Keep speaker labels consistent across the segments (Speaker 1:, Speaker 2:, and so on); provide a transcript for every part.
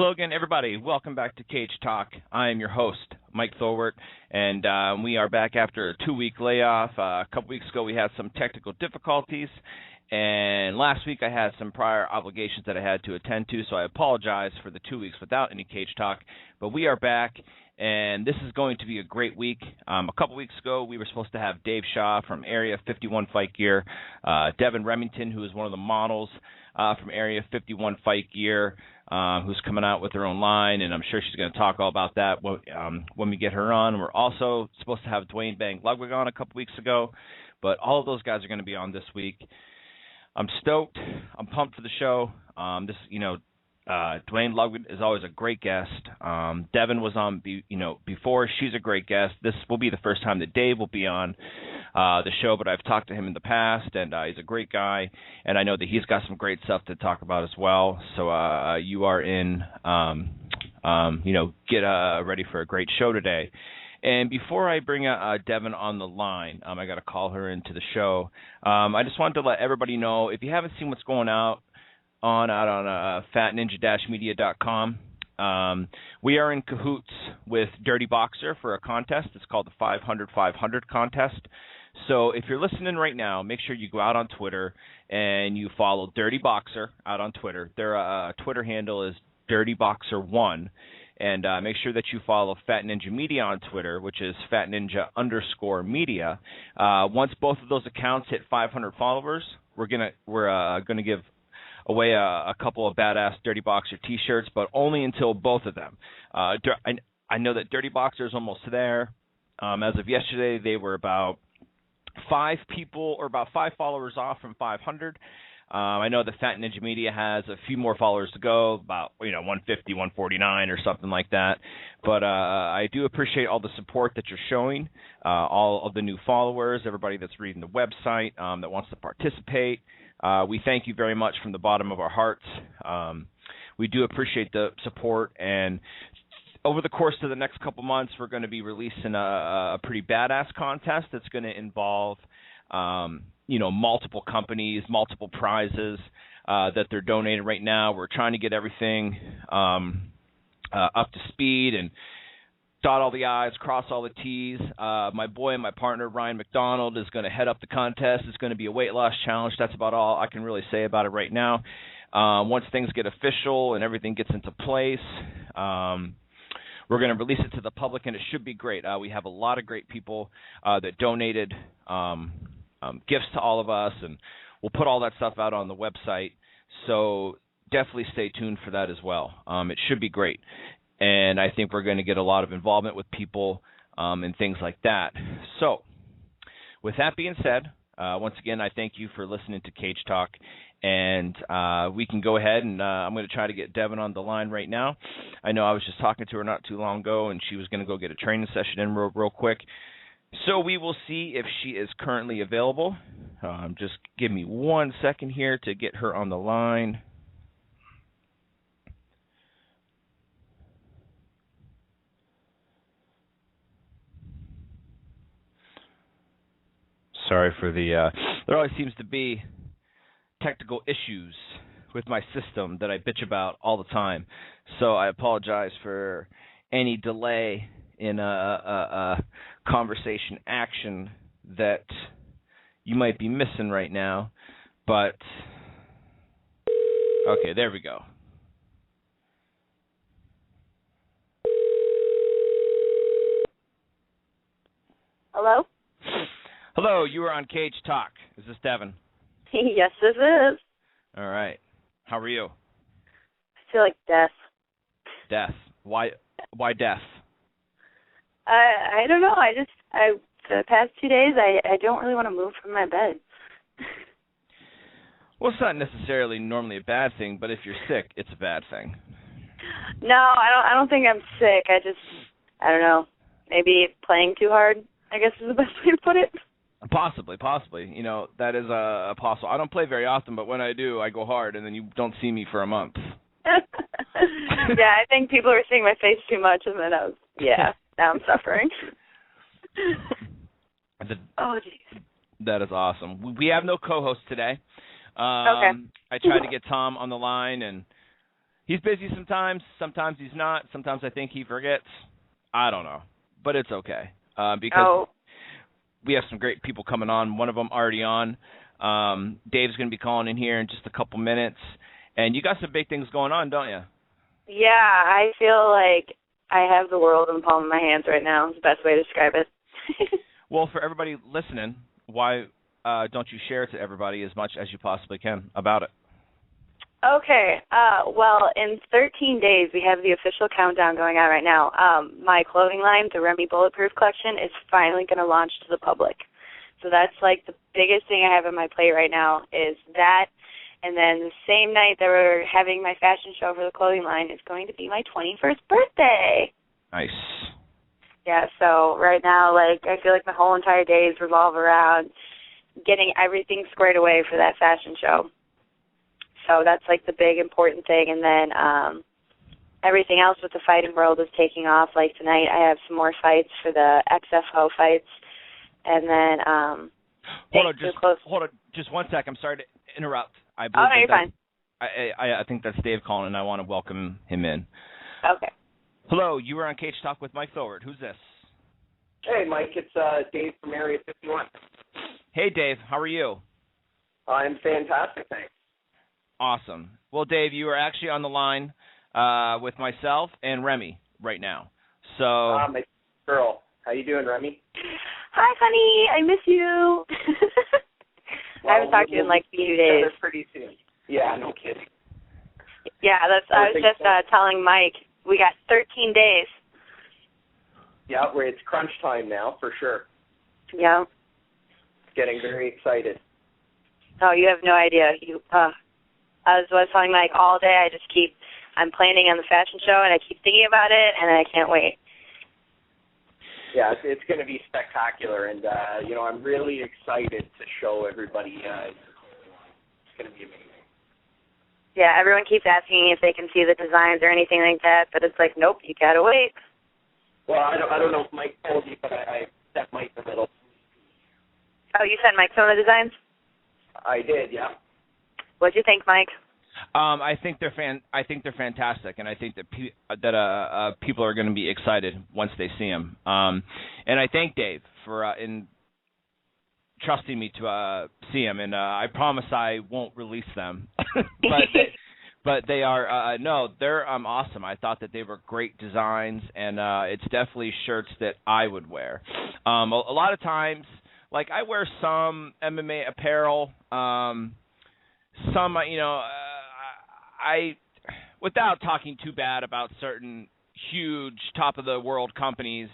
Speaker 1: Hello again, everybody. Welcome back to Cage Talk. I am your host, Mike Thorwart, and we are back after a 2-week layoff. A couple weeks ago, we had some technical difficulties, and last week I had some prior obligations that I had to attend to, so I apologize for the 2 weeks without any Cage Talk. But we are back, and this is going to be a great week. A couple weeks ago, we were supposed to have Dave Shaw from Area 51 Fight Gear, Devon Remington, who is one of the models from Area 51 Fight Gear, who's coming out with her own line, and I'm sure she's going to talk all about that when we get her on. We're also supposed to have Duane Ludwig on a couple weeks ago, but all of those guys are going to be on this week. I'm stoked. I'm pumped for the show. Duane Ludwig is always a great guest. Devon was on, before. She's a great guest. This will be the first time that Dave will be on the show, but I've talked to him in the past, and he's a great guy, and I know that he's got some great stuff to talk about as well. So you are in, get ready for a great show today. And before I bring Devon on the line, I got to call her into the show. I just wanted to let everybody know, if you haven't seen what's going out on fatninja-media.com, we are in cahoots with Dirty Boxer for a contest. It's called the 500-500 contest. So if you're listening right now, make sure you go out on Twitter and you follow Dirty Boxer out on Twitter. Their Twitter handle is DirtyBoxer1. And make sure that you follow Fat Ninja Media on Twitter, which is FatNinja_media. Once both of those accounts hit 500 followers, we're gonna give away a couple of badass Dirty Boxer T-shirts, but only until both of them. I know that Dirty Boxer is almost there. As of yesterday, they were about 5 followers off from 500. I know that Fat Ninja Media has a few more followers to go, about 150, 149 or something like that. But I do appreciate all the support that you're showing, all of the new followers, everybody that's reading the website, that wants to participate. We thank you very much from the bottom of our hearts. We do appreciate the support, and over the course of the next couple months, we're going to be releasing a pretty badass contest that's going to involve multiple companies, multiple prizes that they're donating right now. We're trying to get everything up to speed and dot all the I's, cross all the T's. My boy and my partner, Ryan McDonald, is going to head up the contest. It's going to be a weight loss challenge. That's about all I can really say about it right now. Once things get official and everything gets into place, we're going to release it to the public, and it should be great. We have a lot of great people that donated gifts to all of us, and we'll put all that stuff out on the website. So definitely stay tuned for that as well. It should be great. And I think we're going to get a lot of involvement with people and things like that. So with that being said, once again, I thank you for listening to Cage Talk. And we can go ahead, and I'm going to try to get Devon on the line right now. I know I was just talking to her not too long ago, and she was going to go get a training session in real quick. So we will see if she is currently available. Just give me 1 second here to get her on the line. Sorry for the there always seems to be technical issues with my system that I bitch about all the time. So I apologize for any delay in a conversation action that you might be missing right now. But, okay, there we go.
Speaker 2: Hello?
Speaker 1: Hello, you are on Cage Talk. Is this Devon?
Speaker 2: Yes, this is.
Speaker 1: All right. How are you?
Speaker 2: I feel like death.
Speaker 1: Death. Why death?
Speaker 2: I don't know. For the past 2 days, I don't really want to move from my bed.
Speaker 1: Well, it's not necessarily normally a bad thing, but if you're sick, it's a bad thing.
Speaker 2: No, I don't think I'm sick. I don't know. Maybe playing too hard, I guess is the best way to put it.
Speaker 1: Possibly. That is possible. I don't play very often, but when I do, I go hard, and then you don't see me for a month.
Speaker 2: Yeah, I think people were seeing my face too much, and then now I'm suffering. Oh, jeez.
Speaker 1: That is awesome. We have no co-host today.
Speaker 2: Okay.
Speaker 1: I tried to get Tom on the line, and He's busy sometimes. Sometimes he's not. Sometimes I think he forgets. I don't know, but it's okay because we have some great people coming on. One of them already on. Dave's going to be calling in here in just a couple minutes. And you got some big things going on, don't you?
Speaker 2: Yeah, I feel like I have the world in the palm of my hands right now. It's the best way to describe it.
Speaker 1: Well, for everybody listening, why don't you share it to everybody as much as you possibly can about it?
Speaker 2: Okay. Well, in 13 days, we have the official countdown going on right now. My clothing line, the Remy Bulletproof collection, is finally going to launch to the public. So that's like the biggest thing I have on my plate right now is that. And then the same night that we're having my fashion show for the clothing line is going to be my 21st birthday.
Speaker 1: Nice.
Speaker 2: Yeah, so right now, like, I feel like my whole entire days revolve around getting everything squared away for that fashion show. So that's, like, the big important thing. And then everything else with the fighting world is taking off. Like, tonight I have some more fights for the XFO fights. And then
Speaker 1: hold on, just 1 sec. I'm sorry to interrupt.
Speaker 2: No, you're fine.
Speaker 1: I think that's Dave calling, and I want to welcome him in.
Speaker 2: Okay.
Speaker 1: Hello, you were on Cage Talk with Mike Forward. Who's this?
Speaker 3: Hey, Mike, it's Dave from Area 51.
Speaker 1: Hey, Dave. How are you?
Speaker 3: I'm fantastic, thanks.
Speaker 1: Awesome. Well, Dave, you are actually on the line with myself and Remy right now. So.
Speaker 3: My girl. How you doing, Remy?
Speaker 2: Hi, honey. I miss you. I haven't talked to you in like a few days.
Speaker 3: Pretty soon. Yeah, no kidding.
Speaker 2: Yeah, I was just telling Mike we got 13 days.
Speaker 3: Yeah, it's crunch time now for sure.
Speaker 2: Yeah.
Speaker 3: Getting very excited.
Speaker 2: Oh, you have no idea. I was telling Mike all day. I'm planning on the fashion show, and I keep thinking about it, and I can't wait.
Speaker 3: Yeah, it's going to be spectacular, and I'm really excited to show everybody. It's going to be amazing.
Speaker 2: Yeah, everyone keeps asking if they can see the designs or anything like that, but it's like, nope, you gotta wait.
Speaker 3: Well, I don't know if Mike told you, but I sent Mike a little.
Speaker 2: Oh, you sent Mike some of the designs?
Speaker 3: I did, yeah.
Speaker 2: What'd you think, Mike?
Speaker 1: I think they're fantastic, and I think that people are going to be excited once they see them. And I thank Dave for in trusting me to see them, and I promise I won't release them. but they are they're awesome. I thought that they were great designs, and it's definitely shirts that I would wear. A lot of times, like I wear some MMA apparel, some I without talking too bad about certain huge top of the world companies,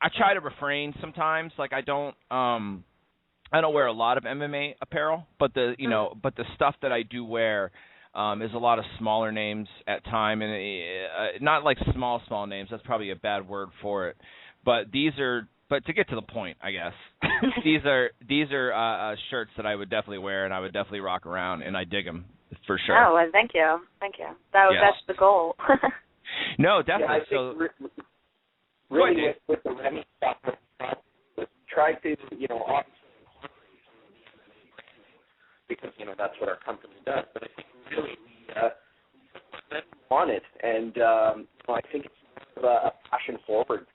Speaker 1: I try to refrain sometimes. Like I don't wear a lot of MMA apparel, but the stuff that I do wear is a lot of smaller names at time, and not like small names. That's probably a bad word for it. But to get to the point, I guess these are shirts that I would definitely wear and I would definitely rock around, and I dig them for sure.
Speaker 2: Oh, well, thank you. That's the goal.
Speaker 1: No, definitely.
Speaker 3: Yeah, I think really with the Remy stuff, try to obviously, because that's what our company does. But I think really we on it, and I think it's a passion forward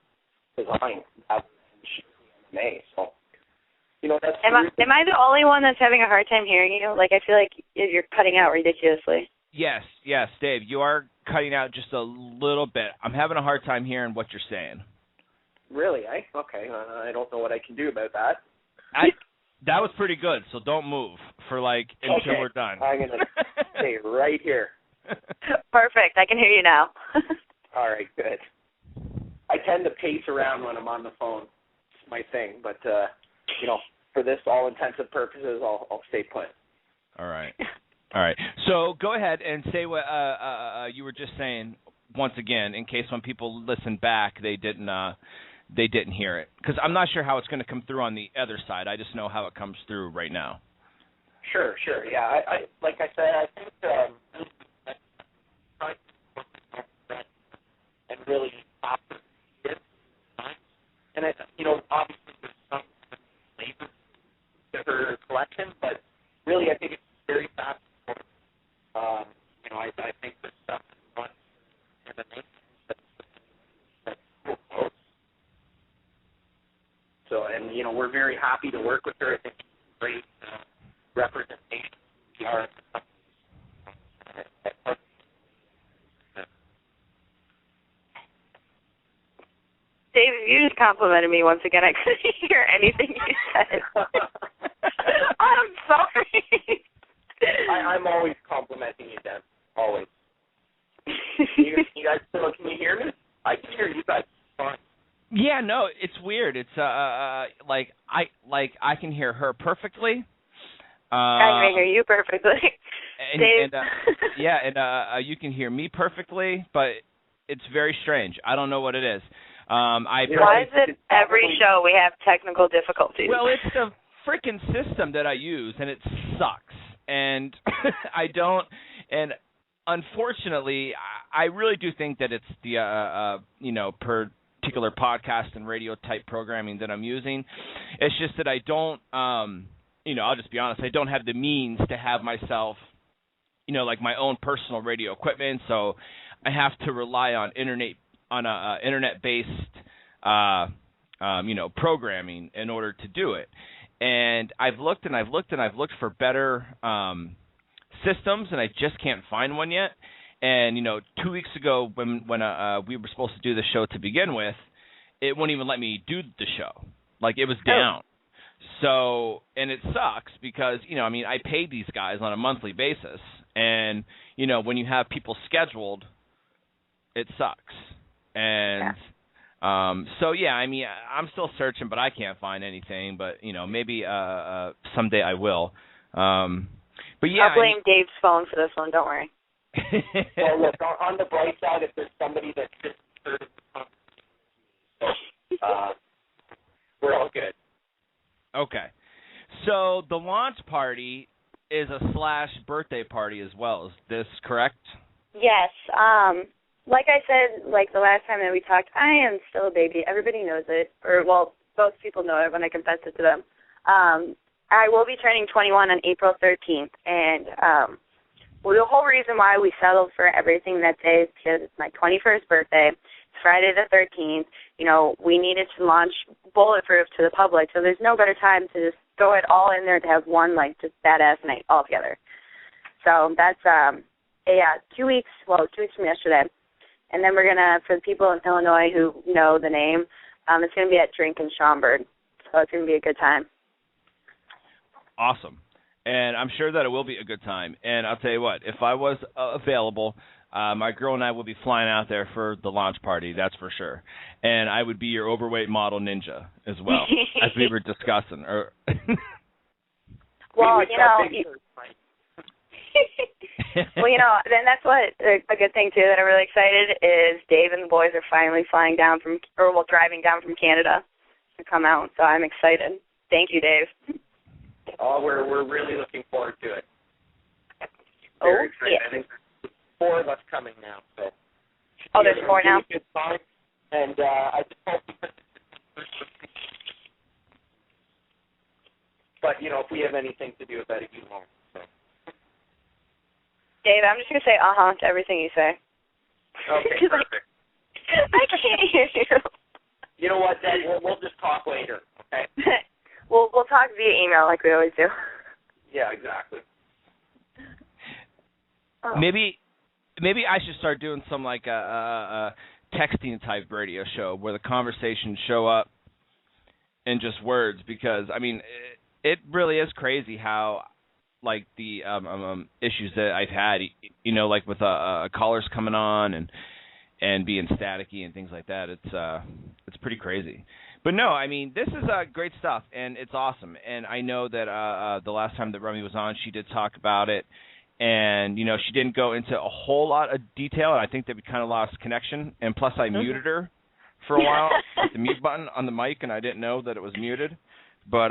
Speaker 3: design. So that's.
Speaker 2: Am I the only one that's having a hard time hearing you? Like I feel like you're cutting out ridiculously.
Speaker 1: Yes, Dave, you are cutting out just a little bit. I'm having a hard time hearing what you're saying.
Speaker 3: Really? Okay. I don't know what I can do about that.
Speaker 1: That was pretty good, so don't move for until we're done.
Speaker 3: I'm going to stay right here.
Speaker 2: Perfect. I can hear you now.
Speaker 3: All right, good. I tend to pace around when I'm on the phone. It's my thing, but for this all intents and purposes, I'll stay put.
Speaker 1: All right. So go ahead and say what you were just saying once again, in case when people listen back they didn't hear it, because I'm not sure how it's going to come through on the other side. I just know how it comes through right now.
Speaker 3: Sure. Yeah, I like I said, I think and really and obviously there's some labor to her collection, but really I think it's very fast. I think the stuff of a name. That's cool. So, and, you know, we're very happy to work with her. I think she's great representation.
Speaker 2: Dave, you just complimented me once again. I couldn't hear anything you said. I'm sorry.
Speaker 3: I'm always complimenting you, Deb. Always. You guys still, can you hear me? I can hear you guys fine.
Speaker 1: Yeah, no, it's weird. It's like I can hear her perfectly.
Speaker 2: I can hear you perfectly.
Speaker 1: And yeah, and you can hear me perfectly, but it's very strange. I don't know what it is.
Speaker 2: Why is it every show we have technical difficulties?
Speaker 1: Well, it's the freaking system that I use, and it sucks. And I don't. And unfortunately, I really do think that it's the particular podcast and radio type programming that I'm using. It's just that I don't. I'll just be honest. I don't have the means to have myself, like my own personal radio equipment. So I have to rely on internet-based, programming in order to do it. And I've looked for better systems, and I just can't find one yet. And 2 weeks ago, when we were supposed to do the show to begin with, it wouldn't even let me do the show. Like, it was down. So, and it sucks because I pay these guys on a monthly basis, and when you have people scheduled, it sucks. And I'm still searching, but I can't find anything. But maybe someday I will. But yeah,
Speaker 2: I'll blame Dave's phone for this one. Don't worry.
Speaker 3: Well, look, on the bright side, if there's somebody that's just we're all good.
Speaker 1: Okay. So the launch party is a / birthday party as well. Is this correct?
Speaker 2: Yes. Like I said, like the last time that we talked, I am still a baby. Everybody knows it. Or, well, most people know it when I confess it to them. I will be turning 21 on April 13th. And the whole reason why we settled for everything that day is because it's my 21st birthday. It's Friday the 13th. We needed to launch Bulletproof to the public, so there's no better time to just throw it all in there to have one, just badass night all together. So that's, 2 weeks from yesterday. And then we're going to, for the people in Illinois who know the name, it's going to be at Drink in Schaumburg. So it's going to be a good time.
Speaker 1: Awesome. And I'm sure that it will be a good time. And I'll tell you what, if I was available, my girl and I will be flying out there for the launch party, that's for sure. And I would be your overweight model ninja as well, as we were discussing.
Speaker 2: Well, well, then that's what a good thing, too, that I'm really excited is Dave and the boys are finally driving down from Canada to come out. So I'm excited. Thank you, Dave.
Speaker 3: Oh, we're really looking forward to it. Very excited.
Speaker 2: Yeah.
Speaker 3: I think there's 4 of us coming now. So
Speaker 2: there's 4 now?
Speaker 3: Good time. And I just hope but, if we have anything to do about it, you won't. So.
Speaker 2: Dave, I'm just going to say to everything you say.
Speaker 3: Okay, perfect.
Speaker 2: I can't hear you.
Speaker 3: You know what, Dad? We'll just talk later, okay?
Speaker 2: We'll talk via email like we always do.
Speaker 3: Yeah, exactly.
Speaker 1: Maybe I should start doing some like a texting type radio show where the conversations show up in just words, because it really is crazy how like the issues that I've had, like with callers coming on and being staticky and things like that. It's pretty crazy. But no, this is great stuff, and it's awesome. And I know that the last time that Remy was on, she did talk about it, and she didn't go into a whole lot of detail. And I think that we kind of lost connection. And plus, I muted her for a while with the mute button on the mic, and I didn't know that it was muted. But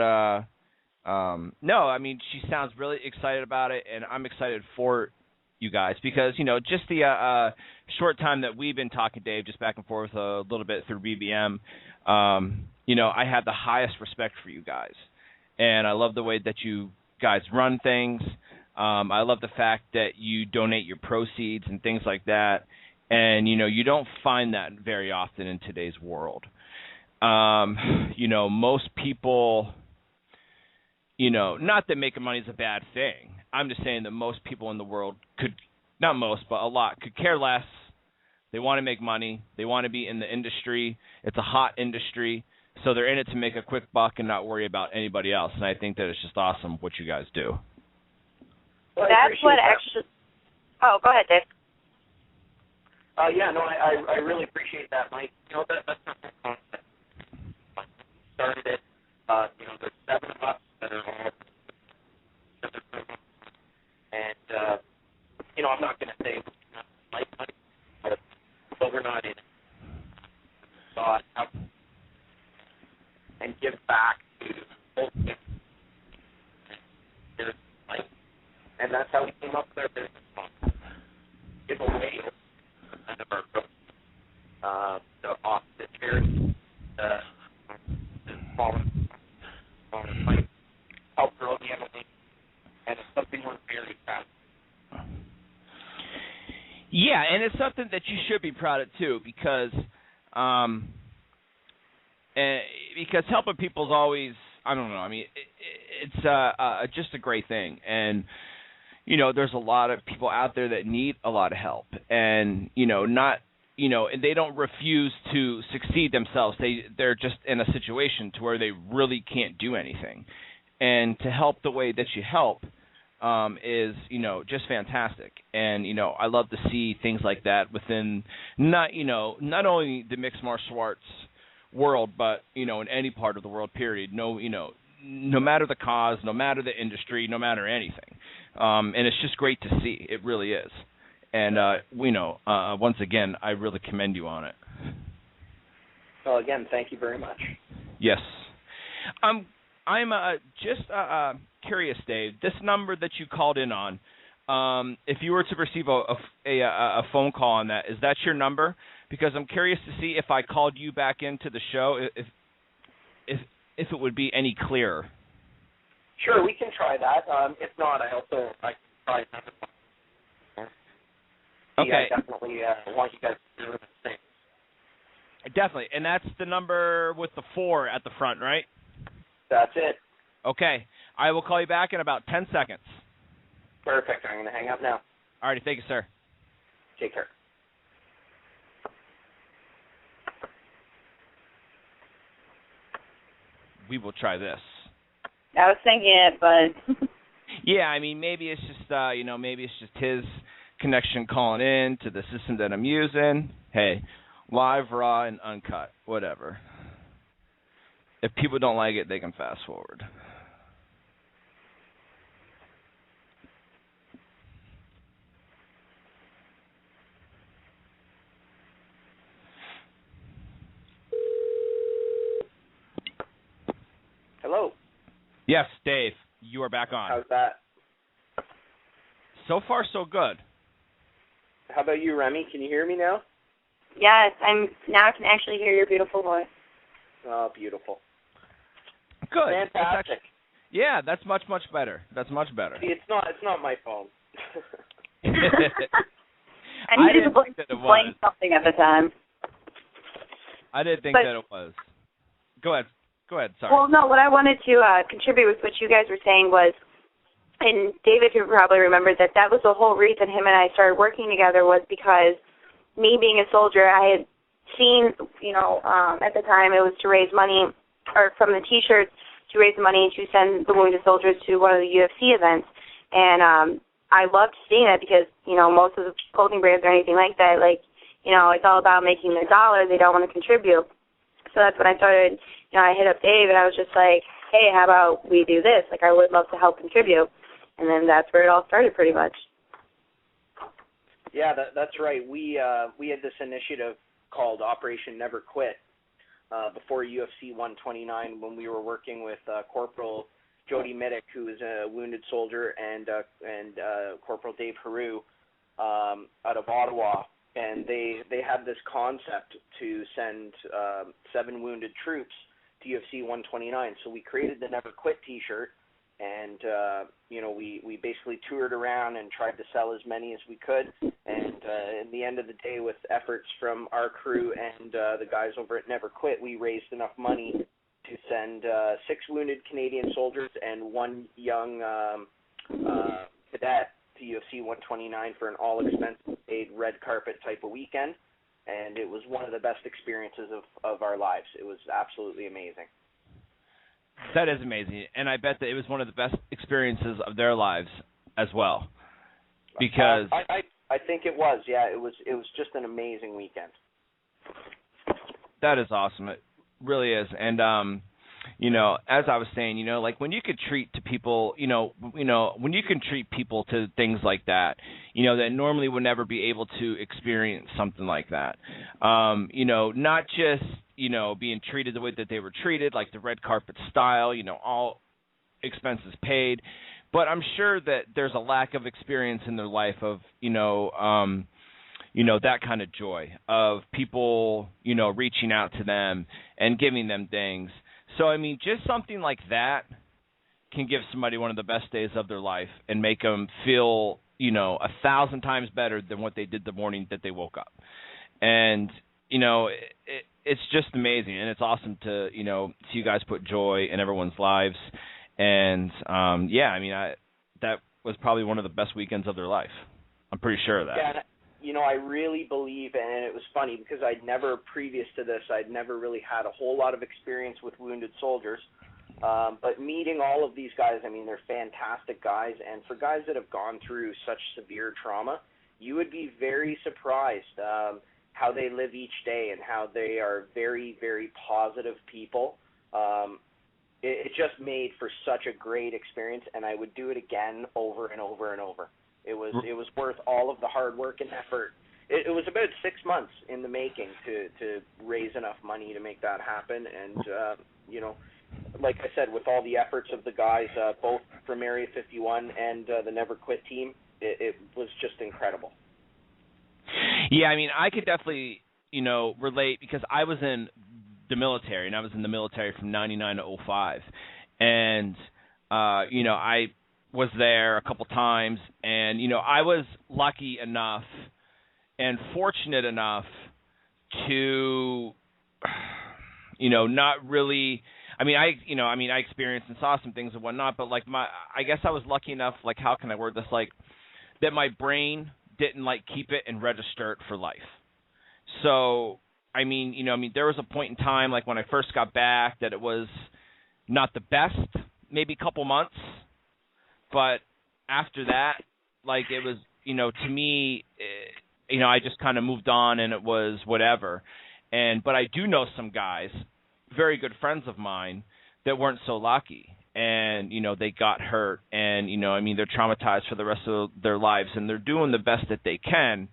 Speaker 1: no, she sounds really excited about it, and I'm excited for you guys because just the short time that we've been talking, Dave, just back and forth a little bit through BBM. I have the highest respect for you guys, and I love the way that you guys run things. I love the fact that you donate your proceeds and things like that, And, you don't find that very often in today's world. Most people, not that making money is a bad thing. I'm just saying that most people in the world not most, but a lot, could care less. They want to make money. They want to be in the industry. It's a hot industry. So they're in it to make a quick buck and not worry about anybody else. And I think that it's just awesome what you guys do.
Speaker 2: Well, that's what actually. Oh, go ahead, Dave.
Speaker 3: I really appreciate that, Mike. That's not the concept. Started it. There's 7 of us that are all. And I'm not going to say it's not like money, but we're not in it. Thought and give back to both people. And that's how we came up with our business model. Give away kind of our growth. The charity, the smaller fight, help grow the MLA, and it's something we're very proud of.
Speaker 1: Yeah, and it's something that you should be proud of too, because helping people is always, I don't know, I mean, it's just a great thing. And, there's a lot of people out there that need a lot of help, and, and they don't refuse to succeed themselves. They're just in a situation to where they really can't do anything. And to help the way that you help is, just fantastic. And, I love to see things like that within not only the mixed martial arts world, but, in any part of the world, period. No matter the cause, no matter the industry, no matter anything. And it's just great to see. It really is. And, once again, I really commend you on it.
Speaker 3: Well, again, thank you very much.
Speaker 1: Yes. I'm just curious, Dave. This number that you called in on, if you were to receive a phone call on that, is that your number? Because I'm curious to see if I called you back into the show, if it would be any clearer.
Speaker 3: Sure, we can try that. If not, I can try another one.
Speaker 1: Okay.
Speaker 3: I definitely want you guys to do the same.
Speaker 1: Definitely, and that's the number with the 4 at the front, right?
Speaker 3: That's it.
Speaker 1: Okay. I will call you back in about 10 seconds.
Speaker 3: Perfect. I'm going to hang up now.
Speaker 1: All righty. Thank you, sir.
Speaker 3: Take care.
Speaker 1: We will try this.
Speaker 2: I was thinking it, but...
Speaker 1: Yeah, I mean, maybe it's just, maybe it's just his connection calling in to the system that I'm using. Hey, live, raw, and uncut, whatever. If people don't like it, they can fast forward.
Speaker 3: Hello.
Speaker 1: Yes, Dave, you are back on.
Speaker 3: How's that?
Speaker 1: So far, so good.
Speaker 3: How about you, Remy? Can you hear me now?
Speaker 2: Yes, now I can actually hear your beautiful voice.
Speaker 3: Oh, beautiful.
Speaker 1: Good.
Speaker 3: Fantastic.
Speaker 1: Yeah, that's much, much better. That's much better.
Speaker 3: See, it's not my phone.
Speaker 2: I needed to explain something at the time.
Speaker 1: I didn't think that it was. Go ahead, sorry.
Speaker 2: Well, no, what I wanted to contribute with what you guys were saying was, and David could probably remember that was the whole reason him and I started working together, was because me being a soldier, I had seen, at the time it was to raise money, or from the T-shirts, to raise money to send the wounded soldiers to one of the UFC events. And I loved seeing that because, most of the clothing brands or anything like that, it's all about making their dollar. They don't want to contribute. So that's when I started, I hit up Dave, and I was just like, hey, how about we do this? I would love to help contribute. And then that's where it all started pretty much.
Speaker 3: Yeah, that's right. We had this initiative called Operation Never Quit before UFC 129, when we were working with Corporal Jody Middick, who is a wounded soldier, and Corporal Dave Haru out of Ottawa. And they had this concept to send 7 wounded troops to UFC 129. So we created the Never Quit T-shirt, And we basically toured around and tried to sell as many as we could. And in the end of the day, with efforts from our crew and the guys over at Never Quit, we raised enough money to send 6 wounded Canadian soldiers and 1 young cadet to UFC 129 for an all-expenses-paid red carpet type of weekend. And it was one of the best experiences of our lives. It was absolutely amazing.
Speaker 1: That is amazing, and I bet that it was one of the best experiences of their lives as well. Because
Speaker 3: I think it was, yeah. It was just an amazing weekend.
Speaker 1: That is awesome. It really is. And as I was saying, like when you could treat to people, when you can treat people to things like that, that normally would never be able to experience something like that. Not just being treated the way that they were treated, like the red carpet style, all expenses paid. But I'm sure that there's a lack of experience in their life of, that kind of joy of people, reaching out to them and giving them things. So, I mean, just something like that can give somebody one of the best days of their life and make them feel, 1,000 times better than what they did the morning that they woke up. And, it's just amazing, and it's awesome to, see you guys put joy in everyone's lives. And, that was probably one of the best weekends of their life. I'm pretty sure of that.
Speaker 3: Yeah, I really believe, and it was funny because previous to this, I'd never really had a whole lot of experience with wounded soldiers. But meeting all of these guys, I mean, they're fantastic guys. And for guys that have gone through such severe trauma, you would be very surprised how they live each day and how they are very, very positive people. It just made for such a great experience, and I would do it again over and over and over. It was worth all of the hard work and effort. It was about 6 months in the making to raise enough money to make that happen. And, like I said, with all the efforts of the guys, both from Area 51 and the Never Quit team, it was just incredible.
Speaker 1: Yeah, I mean, I could definitely, relate because I was in the military, and I was in the military from 99 to 05. And, I was there a couple times, and, I was lucky enough and fortunate enough to, not really, I experienced and saw some things and whatnot, but I guess I was lucky enough, how can I word this, that my brain didn't keep it and register it for life. So, there was a point in time, when I first got back, that it was not the best, maybe a couple months, but after that, it was, to me, I just kind of moved on and it was whatever. But I do know some guys, very good friends of mine, that weren't so lucky. And, they got hurt and, they're traumatized for the rest of their lives, and they're doing the best that they can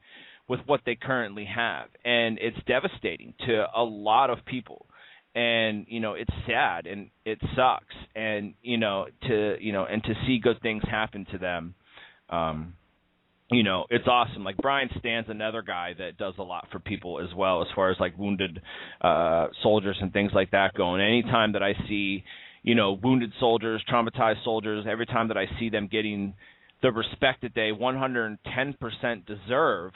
Speaker 1: with what they currently have. And it's devastating to a lot of people. And, it's sad and it sucks. And, to see good things happen to them, it's awesome. Brian Stan's another guy that does a lot for people as well, as far as wounded soldiers and things like that go. And anytime that I see, wounded soldiers, traumatized soldiers, every time that I see them getting the respect that they 110% deserve,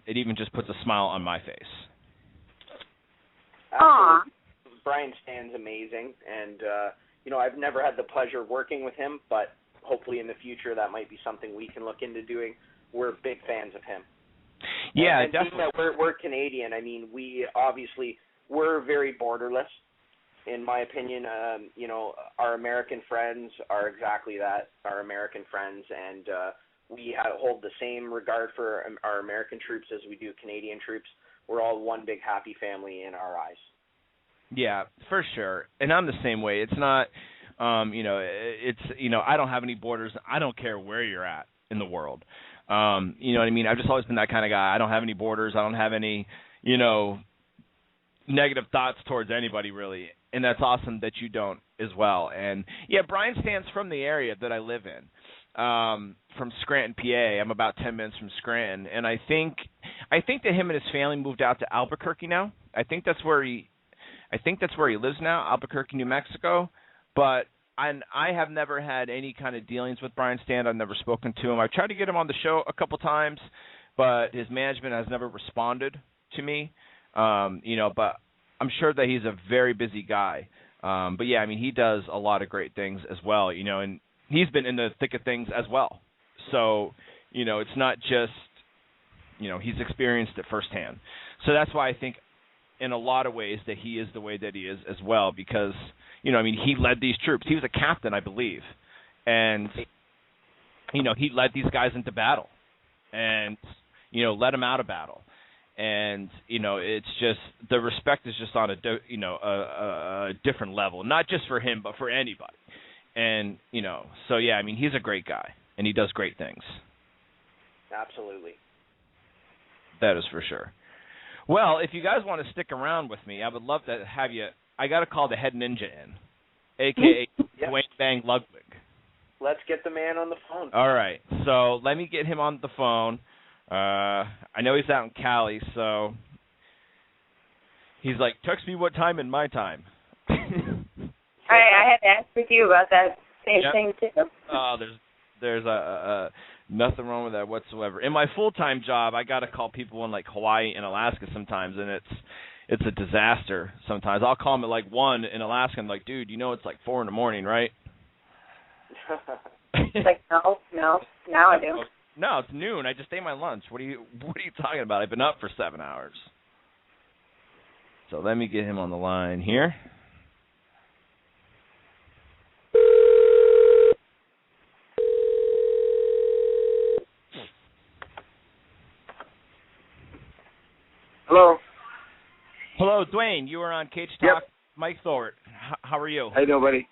Speaker 1: it even just puts a smile on my face.
Speaker 3: Absolutely. Brian Stan's amazing, and I've never had the pleasure of working with him, but hopefully in the future that might be something we can look into doing. We're big fans of him.
Speaker 1: Yeah,
Speaker 3: and
Speaker 1: definitely.
Speaker 3: We're Canadian. We're very borderless. In my opinion, our American friends are exactly that, our American friends, and we hold the same regard for our American troops as we do Canadian troops. We're all one big happy family in our eyes.
Speaker 1: Yeah, for sure. And I'm the same way. It's not, I don't have any borders. I don't care where you're at in the world. You know what I mean? I've just always been that kind of guy. I don't have any borders. I don't have any, negative thoughts towards anybody, really. And that's awesome that you don't as well. And, yeah, Brian Stan's from the area that I live in, from Scranton, PA. I'm about 10 minutes from Scranton. And I think that him and his family moved out to Albuquerque now. I think that's where he lives now, Albuquerque, New Mexico. But I have never had any kind of dealings with Brian Stand. I've never spoken to him. I've tried to get him on the show a couple times, but his management has never responded to me. But I'm sure that he's a very busy guy. But yeah, I mean, he does a lot of great things as well, and he's been in the thick of things as well. So, it's not just, he's experienced it firsthand. So that's why I think in a lot of ways that he is the way that he is as well, because, he led these troops. He was a captain, I believe. And, he led these guys into battle and, led them out of battle. And, it's just the respect is just on a different level, not just for him, but for anybody. And, so, yeah, I mean, he's a great guy, and he does great things.
Speaker 3: Absolutely.
Speaker 1: That is for sure. Well, if you guys want to stick around with me, I would love to have you. I got to call the head ninja in, a.k.a. Duane Bang Ludwig.
Speaker 3: Let's get the man on the phone.
Speaker 1: All right. So let me get him on the phone. I know he's out in Cali, so he's like, text me what time in my time.
Speaker 2: All right, I had to ask with you about that same thing, too.
Speaker 1: Oh, there's nothing wrong with that whatsoever. In my full-time job, I got to call people in, like, Hawaii and Alaska sometimes, and it's a disaster sometimes. I'll call them at, like, 1 in Alaska, and I'm like, dude, it's, like, 4 in the morning, right?
Speaker 2: It's like, no, now I do.
Speaker 1: No, it's noon. I just ate my lunch. What are you talking about? I've been up for 7 hours. So let me get him on the line here.
Speaker 4: Hello.
Speaker 1: Hello, Duane. You are on Cage Talk.
Speaker 4: Yep.
Speaker 1: Mike Thorpe. How are you?
Speaker 4: How you doing, buddy?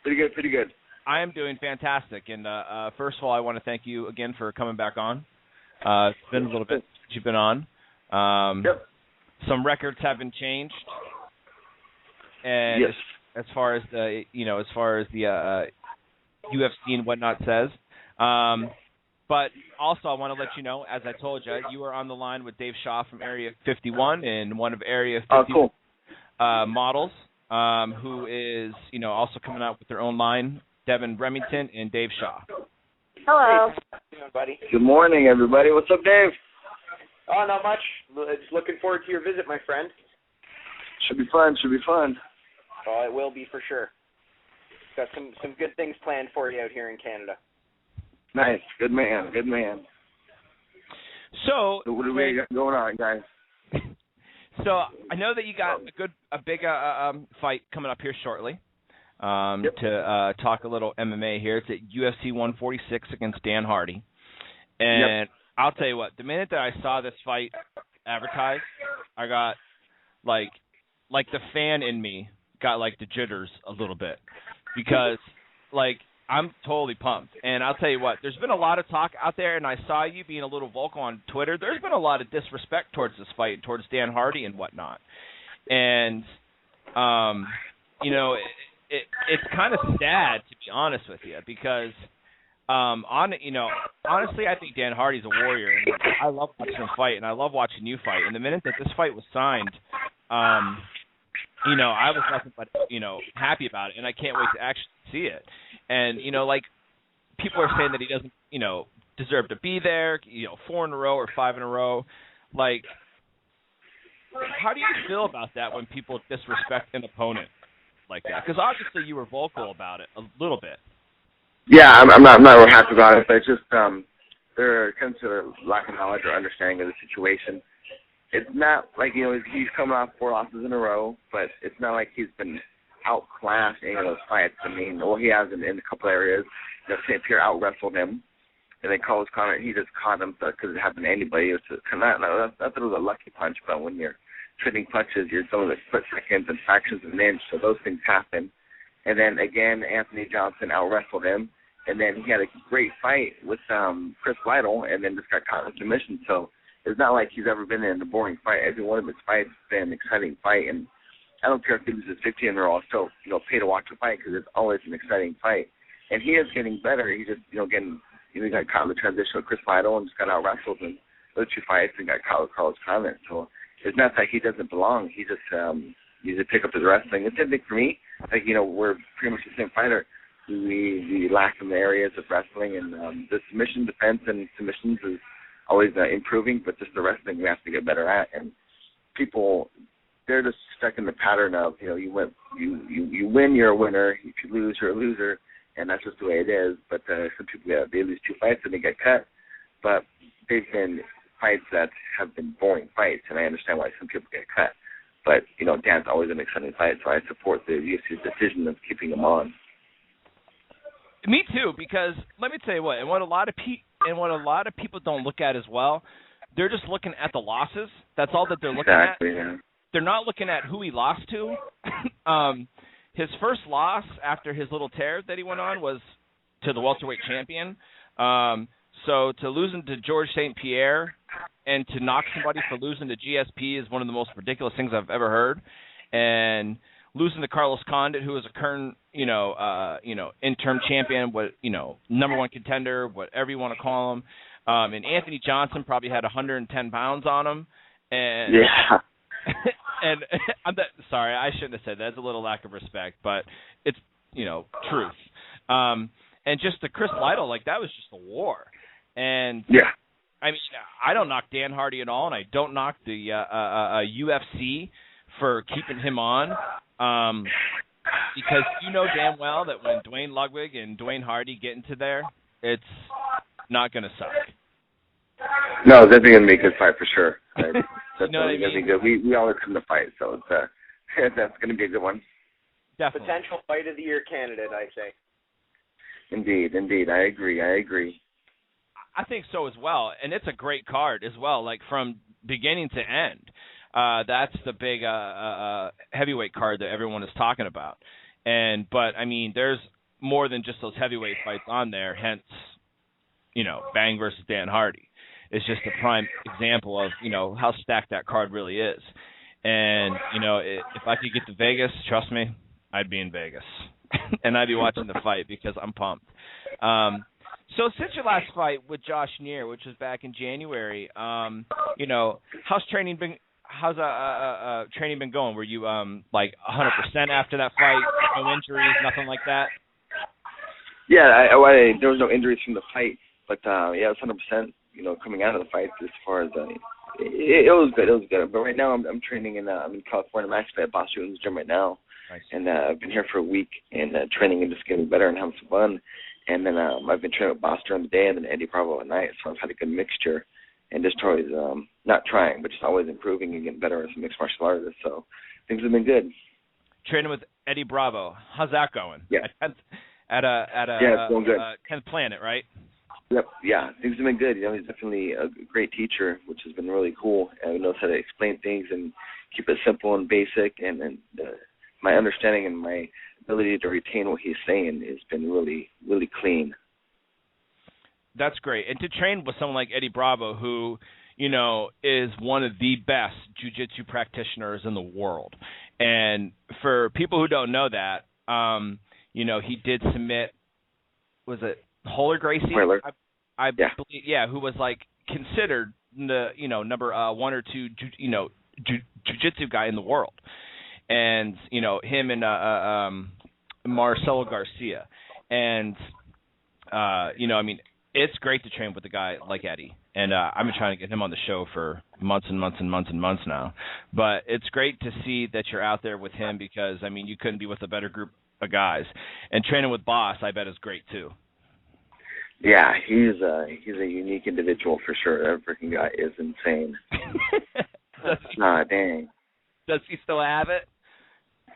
Speaker 4: Pretty good.
Speaker 1: I am doing fantastic. And first of all, I want to thank you again for coming back on. It's been a little bit since you've been on.
Speaker 4: Yep.
Speaker 1: Some records have been changed. And
Speaker 4: yes.
Speaker 1: as far as the UFC and whatnot says. But also, I want to let you know, as I told you, you are on the line with Dave Shaw from Area 51 and one of Area 51 models, who is, also coming out with their own line, Devon Remington and Dave Shaw.
Speaker 2: Hello.
Speaker 3: How you doing, buddy?
Speaker 4: Good morning, everybody. What's up, Dave?
Speaker 3: Oh, not much. Just looking forward to your visit, my friend.
Speaker 4: Should be fun.
Speaker 3: Oh, it will be for sure. Got some good things planned for you out here in Canada.
Speaker 4: Nice. Good man.
Speaker 1: So
Speaker 4: what do we got going on, guys?
Speaker 1: So I know that you got a big fight coming up here shortly. To talk a little MMA here. It's at UFC 146 against Dan Hardy. And I'll tell you what, the minute that I saw this fight advertised, I got like the fan in me got like the jitters a little bit, because like I'm totally pumped. And I'll tell you what, there's been a lot of talk out there, and I saw you being a little vocal on Twitter. There's been a lot of disrespect towards this fight, towards Dan Hardy and whatnot. And it's kind of sad, to be honest with you, because honestly, I think Dan Hardy's a warrior, and I love watching him fight, and I love watching you fight. And the minute that this fight was signed, I was nothing but happy about it, and I can't wait to actually see it. And like people are saying that he doesn't deserve to be there, 4 in a row or 5 in a row. Like, how do you feel about that when people disrespect an opponent like that? Because obviously you were vocal about it a little bit.
Speaker 4: Yeah, I'm not real happy about it, but it's just there comes to a lack of knowledge or understanding of the situation. It's not like he's coming off 4 losses in a row, but it's not like he's been outclassed in any of those fights. I mean, he has in a couple areas. St. Pierre out-wrestled him, and then Carlos Connor, he just caught him because it happened to anybody. It was not that it was a lucky punch, but when you're trading punches, you're going to split seconds and fractions of an inch, so those things happen. And then, again, Anthony Johnson out-wrestled him, and then he had a great fight with Chris Lytle, and then just got caught in submission. So it's not like he's ever been in a boring fight. Every one of his fights has been an exciting fight, and I don't care if he loses 15 in a row, I'll still pay to watch the fight because it's always an exciting fight. And he is getting better. He just he got caught in the transition with Chris Lytle and just got out-wrestled in those 2 fights and got caught with Carlos Condit. So it's not like he doesn't belong. He just needs to pick up his wrestling. It's the same thing for me. Like, we're pretty much the same fighter. we lack in the areas of wrestling, and the submission defense and submissions is always improving, but just the wrestling we have to get better at. And people, they're just stuck in the pattern of, you win, you're a winner. If you lose, you're a loser, and that's just the way it is. But some people, they lose 2 fights and they get cut. But they've been fights that have been boring fights, and I understand why some people get cut. But, Dan's always an exciting fight, so I support the UFC's decision of keeping him on.
Speaker 1: Me too, because let me tell you what, and what a lot of people don't look at as well, they're just looking at the losses. That's all that they're looking at.
Speaker 4: Yeah.
Speaker 1: They're not looking at who he lost to. His first loss after his little tear that he went on was to the welterweight champion. So to losing to George St. Pierre and to knock somebody for losing to GSP is one of the most ridiculous things I've ever heard. And losing to Carlos Condit, who is a current, interim champion, number one contender, whatever you want to call him. And Anthony Johnson probably had 110 pounds on him. And
Speaker 4: yeah.
Speaker 1: And sorry, I shouldn't have said that. That's a little lack of respect, but it's, truth. And just the Chris Lytle, that was just a war. And
Speaker 4: yeah.
Speaker 1: I mean, I don't knock Dan Hardy at all, and I don't knock the UFC for keeping him on, because damn well that when Duane Ludwig and Duane Hardy get into there, it's not going to suck.
Speaker 4: No, it's definitely going to be a good fight for sure. That's
Speaker 1: going
Speaker 4: to be good. We always come to fight, so it's that's going to be a good one.
Speaker 1: Definitely.
Speaker 3: Potential fight of the year candidate, I say.
Speaker 4: Indeed. I agree.
Speaker 1: I think so as well, and it's a great card as well, from beginning to end. That's the big heavyweight card that everyone is talking about. But I mean, there's more than just those heavyweight fights on there. Hence, Bang versus Dan Hardy. It's just a prime example of how stacked that card really is. And if I could get to Vegas, trust me, I'd be in Vegas, and I'd be watching the fight because I'm pumped. So since your last fight with Josh Neer, which was back in January, how's training been? How's training been going? Were you 100% after that fight? No injuries, nothing like that?
Speaker 4: Yeah, there was no injuries from the fight, but it was 100%. Coming out of the fight, as far as it was good. It was good. But right now, I'm training I'm in California. I'm actually at Boss Newton's gym right now,
Speaker 1: nice.
Speaker 4: And I've been here for a week and training and just getting better and having some fun. And then I've been training with Boss during the day and then Eddie Bravo at night. So I've had a good mixture and just always not trying, but just always improving and getting better as a mixed martial artist. So things have been good.
Speaker 1: Training with Eddie Bravo, how's that going?
Speaker 4: Yeah.
Speaker 1: It's
Speaker 4: going good.
Speaker 1: 10th Planet, right?
Speaker 4: Yep. Yeah, things have been good. He's definitely a great teacher, which has been really cool. He knows how to explain things and keep it simple and basic. And my understanding and my ability to retain what he's saying has been really, really clean.
Speaker 1: That's great. And to train with someone like Eddie Bravo, who, is one of the best jiu-jitsu practitioners in the world. And for people who don't know that, he did submit, was it Holler Gracie? I believe, who was considered the, number 1 or 2, jiu-jitsu guy in the world. And, him and Marcelo Garcia. And, it's great to train with a guy like Eddie. And I've been trying to get him on the show for months and months and months and months now. But it's great to see that you're out there with him because, you couldn't be with a better group of guys. And training with Boss, I bet, is great too.
Speaker 4: Yeah, he's a unique individual for sure. That freaking guy is insane. Dang.
Speaker 1: Does he still have it?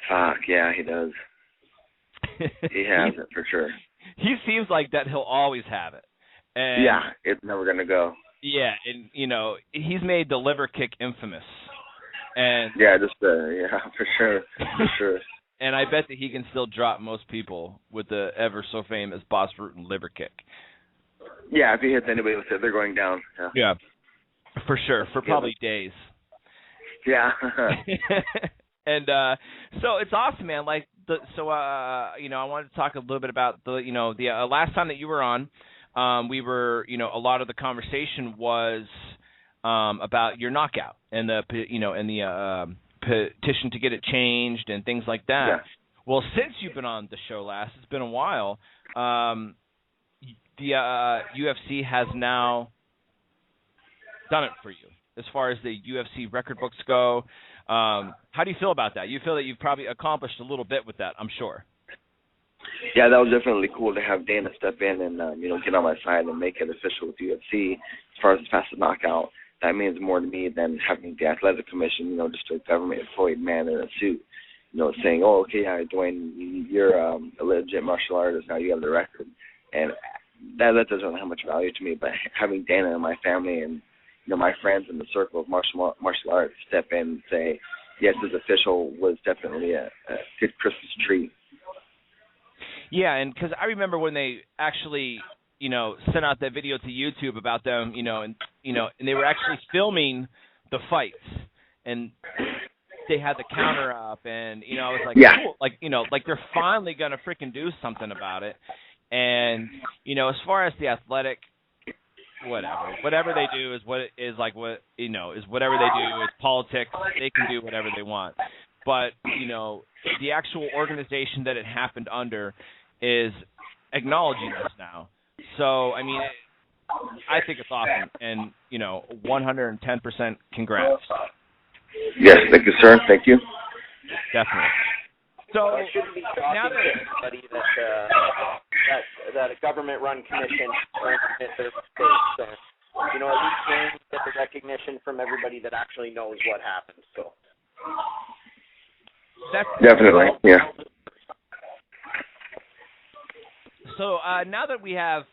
Speaker 4: Fuck, yeah, he does. He has it for sure.
Speaker 1: He seems like that he'll always have it. And
Speaker 4: yeah, it's never going to go.
Speaker 1: Yeah, and, he's made the liver kick infamous. And
Speaker 4: yeah, for sure, for sure.
Speaker 1: And I bet that he can still drop most people with the ever so famous Boss Rutan liver kick.
Speaker 4: Yeah, if he hits anybody with it, they're going down.
Speaker 1: Yeah, for sure, for probably days.
Speaker 4: Yeah.
Speaker 1: And so it's awesome, man. I wanted to talk a little bit about the last time that you were on. We were, a lot of the conversation was about your knockout and the petition to get it changed and things like that.
Speaker 4: Yeah.
Speaker 1: Well, since you've been on the show last, it's been a while. The UFC has now done it for you as far as the UFC record books go. How do you feel about that? You feel that you've probably accomplished a little bit with that, I'm sure.
Speaker 4: Yeah, that was definitely cool to have Dana step in and get on my side and make it official with UFC. As far as the fastest knockout, that means more to me than having the athletic commission, just a government employed man in a suit, saying, oh, okay, yeah, Duane, you're a legit martial artist, now you have the record. And that doesn't really have much value to me, but having Dana and my family and my friends in the circle of martial arts step in and say, yes, it's official, was definitely a good Christmas treat.
Speaker 1: Yeah, and because I remember when they actually, sent out that video to YouTube about them, and they were actually filming the fights, and they had the counter up, and I was like,
Speaker 4: yeah.
Speaker 1: Cool, like they're finally gonna freaking do something about it. And as far as the athletic, whatever they do is what is like what is whatever they do. It's politics. They can do whatever they want, but the actual organization that it happened under is acknowledging this now. So I mean, I think it's awesome, and 110% congrats.
Speaker 4: Yes, thank you, sir. Thank you.
Speaker 1: Definitely. So
Speaker 3: it shouldn't be shocking to anybody that a government-run commission won't admit their mistakes. So, at least they get the recognition from everybody that actually knows what happened. So.
Speaker 1: That's
Speaker 4: definitely, yeah.
Speaker 1: So now that we have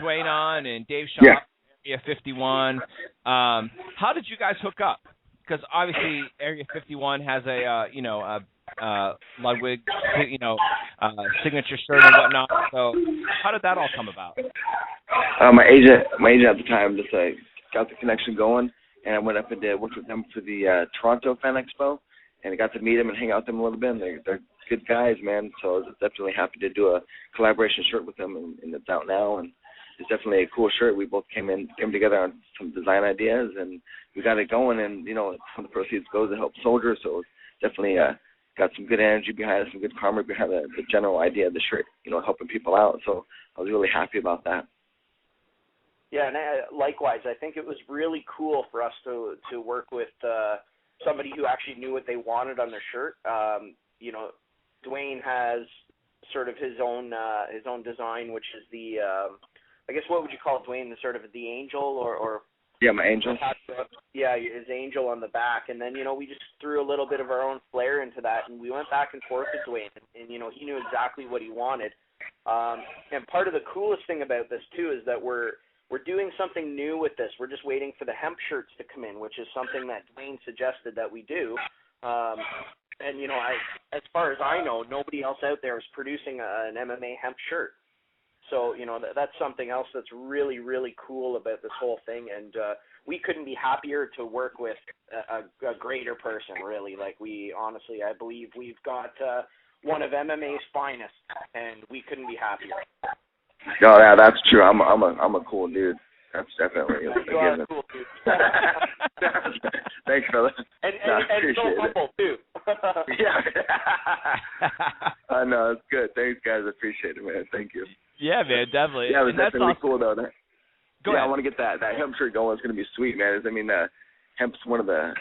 Speaker 1: Duane on and Dave Shaw, Area 51, how did you guys hook up? Because obviously Area 51 has a Ludwig, signature shirt and whatnot. So how did that all come about?
Speaker 4: My agent at the time just got the connection going, and I went up and worked with them for the Toronto Fan Expo, and I got to meet them and hang out with them a little bit. And they're good guys, man. So I was definitely happy to do a collaboration shirt with them, and it's out now. And it's definitely a cool shirt. We both came together on some design ideas, and we got it going. And some of the proceeds goes to help soldiers. So it's definitely got some good energy behind it, some good karma behind the general idea of the shirt. Helping people out. So I was really happy about that.
Speaker 3: Yeah, and likewise, I think it was really cool for us to work with somebody who actually knew what they wanted on their shirt. Duane has sort of his own design, which is the I guess what would you call it, Duane? The sort of the angel or
Speaker 4: yeah, my angel.
Speaker 3: Yeah, his angel on the back, and then we just threw a little bit of our own flair into that, and we went back and forth with Duane, and he knew exactly what he wanted. And part of the coolest thing about this too is that we're doing something new with this. We're just waiting for the hemp shirts to come in, which is something that Duane suggested that we do. And as far as I know, nobody else out there is producing an MMA hemp shirt. So that's something else that's really, really cool about this whole thing. And we couldn't be happier to work with a greater person. Really, like honestly, I believe we've got one of MMA's finest, and we couldn't be happier.
Speaker 4: No, yeah, that's true. I'm a cool dude. That's definitely a given.
Speaker 3: Cool, dude.
Speaker 4: Thanks, fella.
Speaker 3: And so humble too.
Speaker 4: Yeah. I know, it's good. Thanks, guys. I appreciate it, man. Thank you.
Speaker 1: Yeah, man, definitely.
Speaker 4: Yeah, it was definitely
Speaker 1: awesome.
Speaker 4: cool though.
Speaker 1: Go ahead.
Speaker 4: I want to get that hemp shirt going. It's going to be sweet, man. I mean, hemp's one of the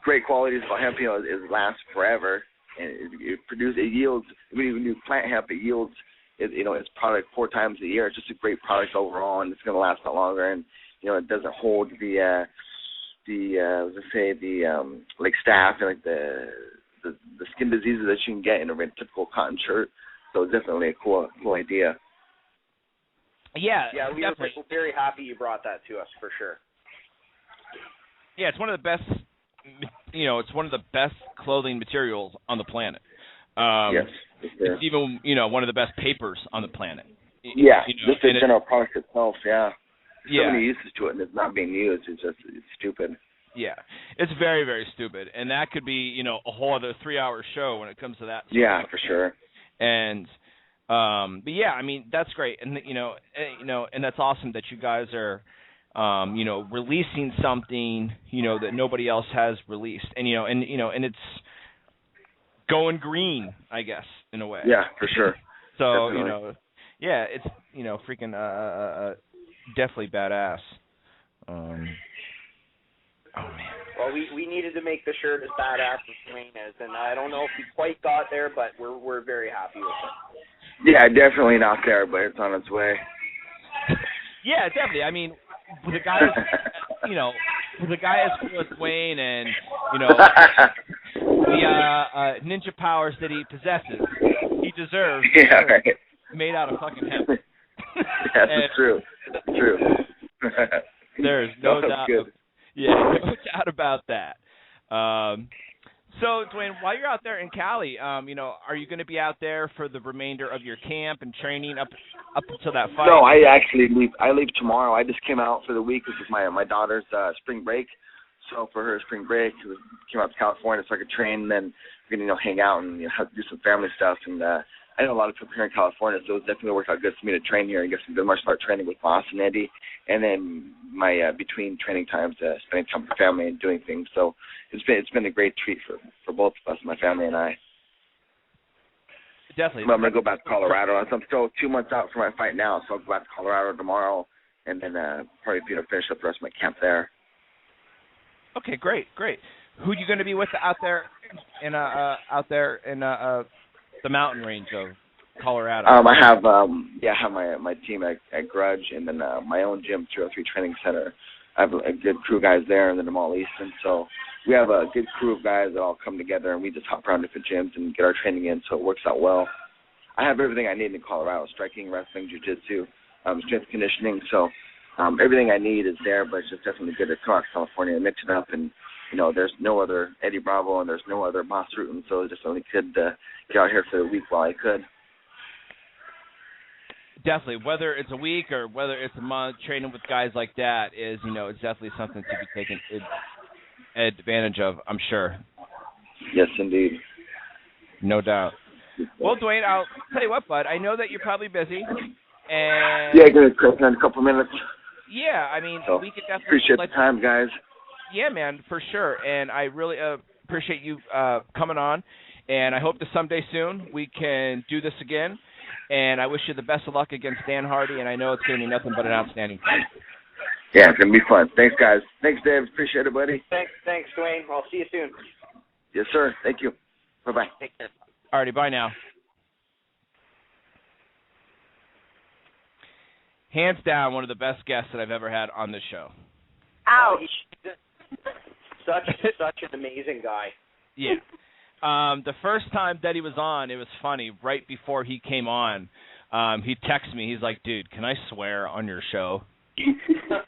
Speaker 4: great qualities about hemp. It lasts forever, and it yields. When you plant hemp, it yields. Its product 4 times a year. It's just a great product overall, and it's going to last a lot longer. And it doesn't hold the staph and like the skin diseases that you can get in a typical cotton shirt. So it's definitely a cool idea.
Speaker 1: Yeah,
Speaker 3: we were very happy you brought that to us for sure.
Speaker 1: Yeah, it's one of the best. It's one of the best clothing materials on the planet.
Speaker 4: Yes.
Speaker 1: It's even, one of the best papers on the planet.
Speaker 4: Yeah, just the general product itself, yeah.
Speaker 1: There's
Speaker 4: so many uses to it, and it's not being used. It's stupid.
Speaker 1: Yeah, it's very, very stupid. And that could be, a whole other 3-hour show when it comes to that.
Speaker 4: Yeah, for sure.
Speaker 1: And, but yeah, I mean, that's great. And, and that's awesome that you guys are, releasing something, that nobody else has released. And, and it's going green, I guess, in a way.
Speaker 4: Yeah, for sure.
Speaker 1: So,
Speaker 4: Definitely.
Speaker 1: yeah, it's, freaking definitely badass. Oh, man.
Speaker 3: Well, we needed to make the shirt as badass as Duane is, and I don't know if we quite got there, but we're very happy with it.
Speaker 4: Yeah, definitely not there, but it's on its way.
Speaker 1: Yeah, definitely. I mean, with a guy, with a guy as cool as Duane and, the ninja powers that he possesses, he deserves
Speaker 4: right.
Speaker 1: made out of fucking hemp.
Speaker 4: Yes, it's true. It's true.
Speaker 1: There's no doubt.
Speaker 4: Good.
Speaker 1: Yeah, no doubt about that. So, Duane, while you're out there in Cali, are you going to be out there for the remainder of your camp and training up until that fight?
Speaker 4: No, I actually leave. I leave tomorrow. I just came out for the week. This is my daughter's spring break. So for her spring break, we came out to California so I could train, and then we're going to hang out and have to do some family stuff. And I know a lot of people here in California, so it definitely worked out good for me to train here and get some good martial art training with Boss and Eddie, and then my between training times, spending time with family and doing things. So it's been a great treat for both of us, my family and I.
Speaker 1: Definitely.
Speaker 4: I'm going to go back to Colorado. I'm still 2 months out from my fight now, so I'll go back to Colorado tomorrow, and then probably finish up the rest of my camp there.
Speaker 1: Okay, great. Who are you going to be with out there in the mountain range of Colorado?
Speaker 4: I have my team at Grudge, and then my own gym, 303 Training Center. I have a good crew of guys there, and then I'm all Easton. So we have a good crew of guys that all come together, and we just hop around different gyms and get our training in, so it works out well. I have everything I need in Colorado: striking, wrestling, jiu-jitsu, strength conditioning. So everything I need is there, but it's just definitely good to come out to California and mix it up. And there's no other Eddie Bravo, and there's no other Boss Rutan, so it's just really good to get out here for a week while I could.
Speaker 1: Definitely, whether it's a week or whether it's a month, training with guys like that is, it's definitely something to be taken advantage of, I'm sure.
Speaker 4: Yes, indeed.
Speaker 1: No doubt. Well, Duane, I'll tell you what, bud. I know that you're probably busy, and
Speaker 4: yeah, good. In a couple of minutes.
Speaker 1: Yeah, I mean,
Speaker 4: so,
Speaker 1: we could definitely
Speaker 4: appreciate the time, guys.
Speaker 1: Yeah, man, for sure. And I really appreciate you coming on. And I hope that someday soon we can do this again. And I wish you the best of luck against Dan Hardy. And I know it's going to be nothing but an outstanding fight.
Speaker 4: Yeah, it's going to be fun. Thanks, guys. Thanks, Dave. Appreciate it, buddy.
Speaker 3: Thanks, Duane. I'll see you soon.
Speaker 4: Yes, sir. Thank you. Bye-bye.
Speaker 3: Take care.
Speaker 1: All righty, bye now. Hands down, one of the best guests that I've ever had on this show.
Speaker 2: Ouch.
Speaker 3: Such an amazing guy.
Speaker 1: Yeah. The first time that he was on, it was funny. Right before he came on, he texted me. He's like, dude, can I swear on your show?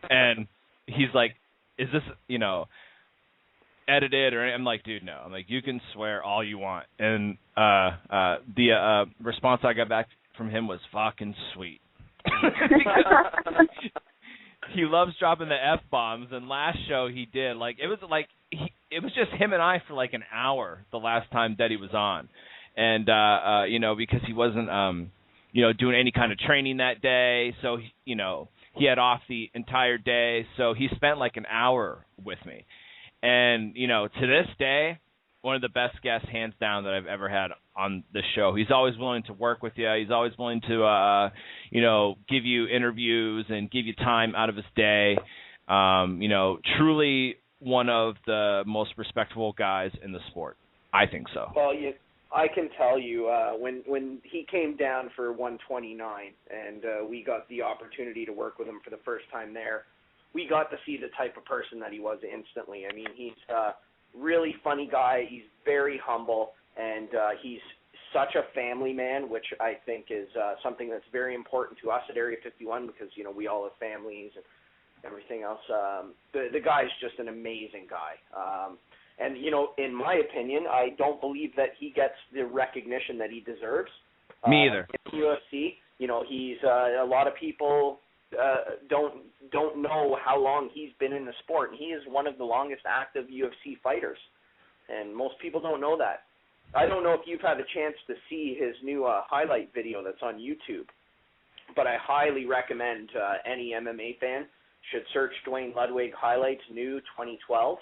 Speaker 1: And he's like, is this, edited? Or I'm like, dude, no. I'm like, you can swear all you want. And the response I got back from him was fucking sweet. He loves dropping the F-bombs, and last show he did, it was just him and I for like an hour the last time that he was on. And, because he wasn't, doing any kind of training that day, so, he had off the entire day, so he spent like an hour with me. And, to this day, one of the best guests, hands down, that I've ever had on this show. He's always willing to work with you. He's always willing to, give you interviews and give you time out of his day. Truly one of the most respectable guys in the sport. I think so.
Speaker 3: Well, I can tell you, when he came down for 129 and we got the opportunity to work with him for the first time there, we got to see the type of person that he was instantly. I mean, he's a really funny guy. He's very humble, and he's such a family man, which I think is something that's very important to us at Area 51 because, we all have families and everything else. The guy's just an amazing guy. And, in my opinion, I don't believe that he gets the recognition that he deserves.
Speaker 1: Me either.
Speaker 3: In UFC, he's a lot of people don't know how long he's been in the sport, and he is one of the longest active UFC fighters, and most people don't know that. I don't know if you've had a chance to see his new highlight video that's on YouTube, but I highly recommend any MMA fan should search Duane Ludwig highlights new 2012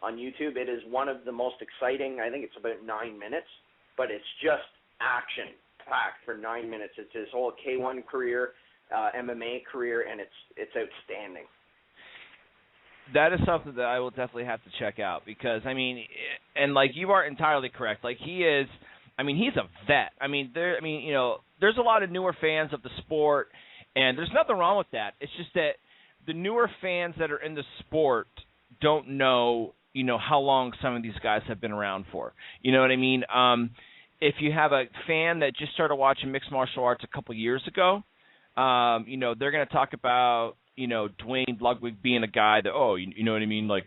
Speaker 3: on YouTube. It is one of the most exciting. I think it's about 9 minutes. but it's just action-packed for 9 minutes. It's his whole K1 career, MMA career, and it's outstanding.
Speaker 1: That is something that I will definitely have to check out because, I mean, and like you are entirely correct. Like he is, I mean, he's a vet. There's a lot of newer fans of the sport, and there's nothing wrong with that. It's just that the newer fans that are in the sport don't know, how long some of these guys have been around for. You know what I mean? If you have a fan that just started watching mixed martial arts a couple years ago, they're going to talk about, Duane Ludwig being a guy that, you know what I mean? Like,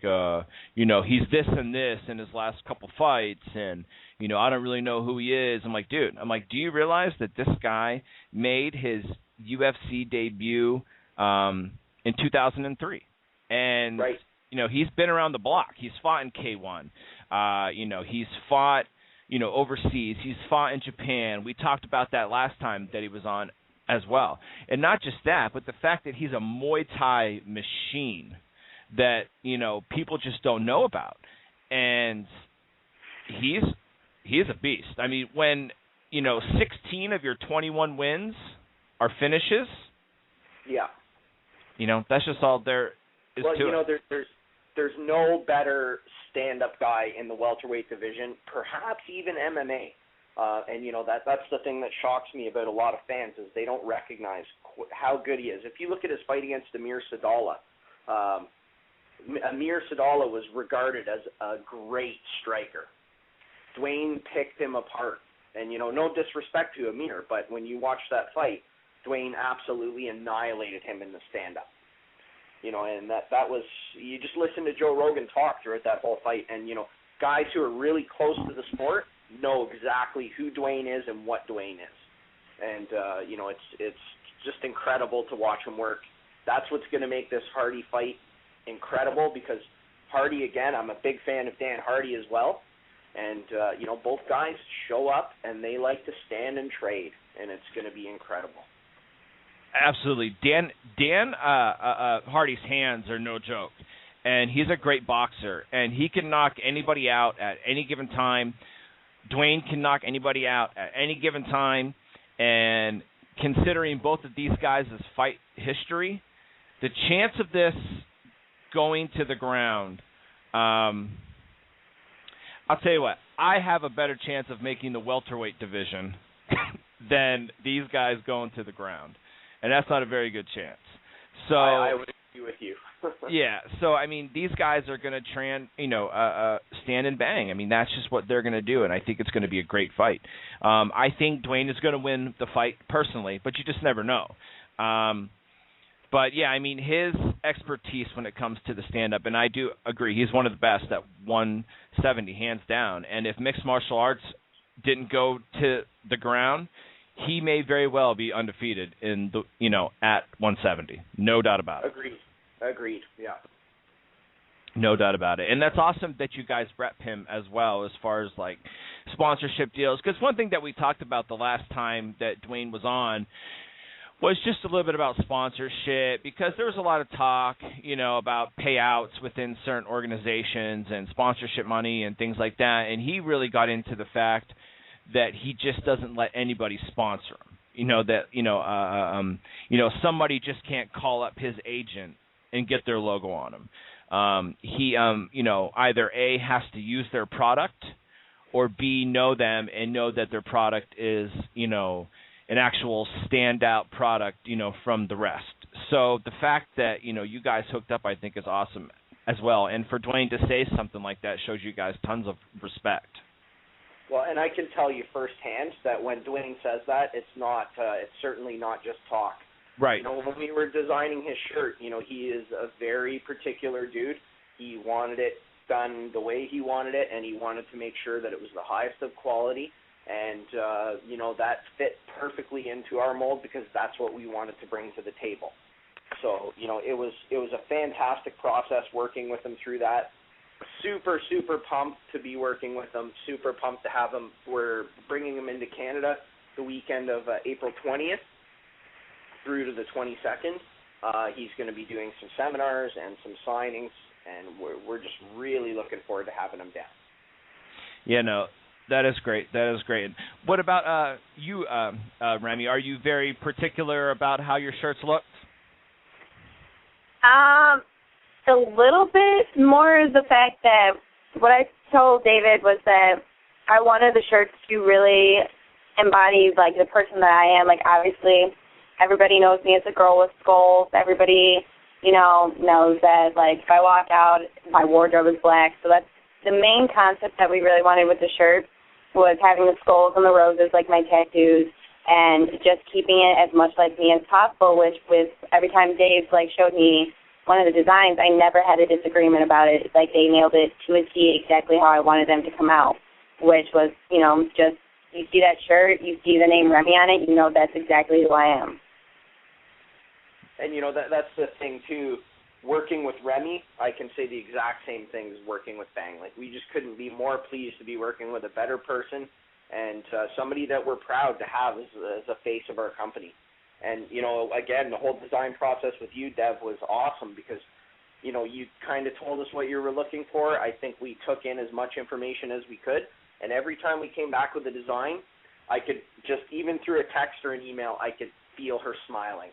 Speaker 1: he's this and this in his last couple fights, and, I don't really know who he is. I'm like, dude, do you realize that this guy made his UFC debut in 2003? And,
Speaker 3: right.
Speaker 1: He's been around the block. He's fought in K1. He's fought, overseas. He's fought in Japan. We talked about that last time that he was on as well. And not just that, but the fact that he's a Muay Thai machine that, people just don't know about. And he's a beast. I mean, when, 16 of your 21 wins are finishes,
Speaker 3: yeah.
Speaker 1: That's just all there is to it.
Speaker 3: There's no better stand-up guy in the welterweight division, perhaps even MMA. And that's the thing that shocks me about a lot of fans is they don't recognize how good he is. If you look at his fight against Amir Sadallah, Amir Sadallah was regarded as a great striker. Duane picked him apart. And, no disrespect to Amir, but when you watch that fight, Duane absolutely annihilated him in the stand-up. And that was, you just listen to Joe Rogan talk throughout that whole fight, and, guys who are really close to the sport know exactly who Duane is and what Duane is. And, it's just incredible to watch him work. That's what's going to make this Hardy fight incredible because Hardy, again, I'm a big fan of Dan Hardy as well. And, both guys show up and they like to stand and trade, and it's going to be incredible.
Speaker 1: Absolutely. Dan Hardy's hands are no joke, and he's a great boxer, and he can knock anybody out at any given time. Duane can knock anybody out at any given time, and considering both of these guys' fight history, the chance of this going to the ground, I'll tell you what, I have a better chance of making the welterweight division than these guys going to the ground. And that's not a very good chance. So
Speaker 3: I would agree with you.
Speaker 1: Yeah. So I mean, these guys are going to stand and bang. I mean, that's just what they're going to do, and I think it's going to be a great fight. I think Duane is going to win the fight personally, but you just never know. But yeah, I mean, his expertise when it comes to the stand-up, and I do agree, he's one of the best at 170, hands down. And if mixed martial arts didn't go to the ground, he may very well be undefeated in the at 170. No doubt about it.
Speaker 3: Agreed. Yeah.
Speaker 1: No doubt about it. And that's awesome that you guys rep him as well as far as like sponsorship deals. Because one thing that we talked about the last time that Duane was on was just a little bit about sponsorship, because there was a lot of talk, about payouts within certain organizations and sponsorship money and things like that. And he really got into the fact that he just doesn't let anybody sponsor him. Somebody just can't call up his agent and get their logo on him. He either A, has to use their product, or B, know them and know that their product is, an actual standout product, from the rest. So the fact that, you guys hooked up, I think is awesome as well. And for Duane to say something like that shows you guys tons of respect.
Speaker 3: Well, and I can tell you firsthand that when Duane says that, it's certainly not just talk.
Speaker 1: Right.
Speaker 3: When we were designing his shirt, he is a very particular dude. He wanted it done the way he wanted it, and he wanted to make sure that it was the highest of quality. And, that fit perfectly into our mold because that's what we wanted to bring to the table. So, it was a fantastic process working with him through that. Super, super pumped to be working with him. Super pumped to have him. We're bringing him into Canada the weekend of April 20th through to the 22nd. He's going to be doing some seminars and some signings, and we're just really looking forward to having him down.
Speaker 1: Yeah, no, That is great. That is great. What about you, Remy? Are you very particular about how your shirts look?
Speaker 2: A little bit more is the fact that what I told David was that I wanted the shirts to really embody, like, the person that I am. Like, obviously, everybody knows me as a girl with skulls. Everybody, knows that, like, if I walk out, my wardrobe is black. So that's the main concept that we really wanted with the shirt, was having the skulls and the roses like my tattoos, and just keeping it as much like me as possible, which with every time Dave, like, showed me one of the designs, I never had a disagreement about it. It's like they nailed it to a T exactly how I wanted them to come out, which was, just, you see that shirt, you see the name Remy on it, that's exactly who I am.
Speaker 3: And, that's the thing, too. Working with Remy, I can say the exact same thing as working with Bang. Like, we just couldn't be more pleased to be working with a better person and somebody that we're proud to have as a face of our company. And, again, the whole design process with you, Dev, was awesome because, you kind of told us what you were looking for. I think we took in as much information as we could. And every time we came back with a design, I could just, even through a text or an email, I could feel her smiling,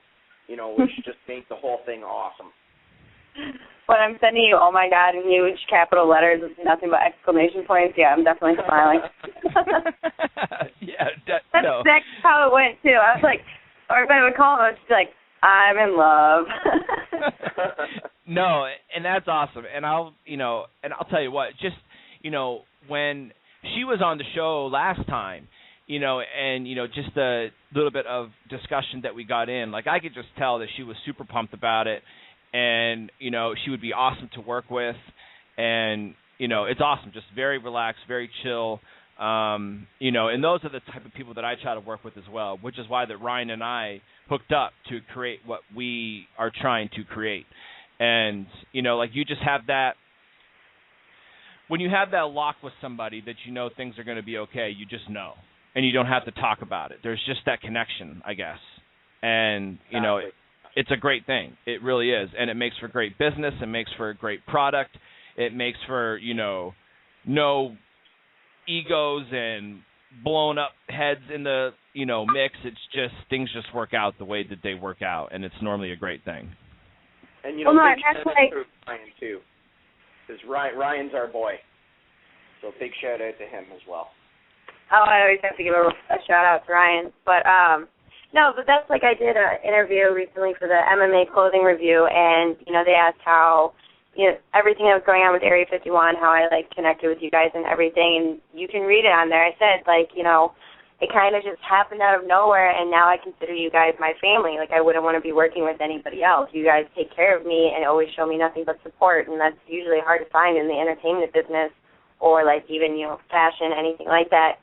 Speaker 3: which just made the whole thing awesome.
Speaker 2: When I'm sending you, oh my God, in huge capital letters with nothing but exclamation points, yeah, I'm definitely smiling. That's exactly how it went, too. I was like, or if I would call him, I would just be like, I'm in love.
Speaker 1: No, and that's awesome. And I'll tell you what, just, when she was on the show last time, and, just a little bit of discussion that we got in, like, I could just tell that she was super pumped about it, and, she would be awesome to work with, and, it's awesome, just very relaxed, very chill, and those are the type of people that I try to work with as well, which is why that Ryan and I hooked up to create what we are trying to create. And, like, you just have that, when you have that lock with somebody that things are going to be okay, you just know. And you don't have to talk about it. There's just that connection, I guess. And, it's a great thing. It really is. And it makes for great business. It makes for a great product. It makes for, no egos and blown up heads in the, mix. It's just, things just work out the way that they work out. And it's normally a great thing.
Speaker 3: And, big shout out to Ryan, too. Because Ryan's our boy. So big shout out to him as well.
Speaker 2: Oh, I always have to give a shout out to Ryan. But, no, but that's like, I did an interview recently for the MMA clothing review, and, they asked how, everything that was going on with Area 51, how I, like, connected with you guys and everything, and you can read it on there. I said, like, it kind of just happened out of nowhere, and now I consider you guys my family. Like, I wouldn't want to be working with anybody else. You guys take care of me and always show me nothing but support, and that's usually hard to find in the entertainment business or, like, even, fashion, anything like that.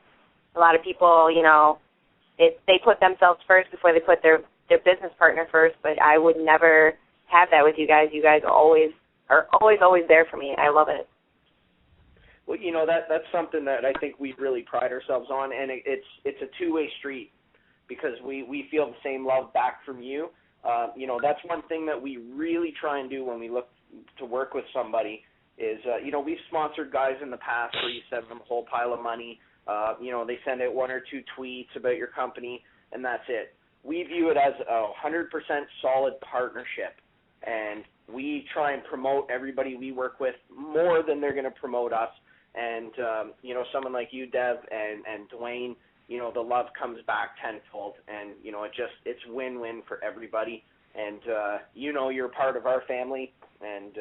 Speaker 2: A lot of people, they put themselves first before they put their business partner first, but I would never have that with you guys. You guys are always there for me. I love it.
Speaker 3: Well, that's something that I think we really pride ourselves on, and it's a two-way street because we feel the same love back from you. That's one thing that we really try and do when we look to work with somebody is, we've sponsored guys in the past where you send them a whole pile of money. They send out one or two tweets about your company, and that's it. We view it as a 100% solid partnership, and we try and promote everybody we work with more than they're going to promote us. And, someone like you, Dev, and Duane, the love comes back tenfold, and, it's win-win for everybody. And, you're part of our family, and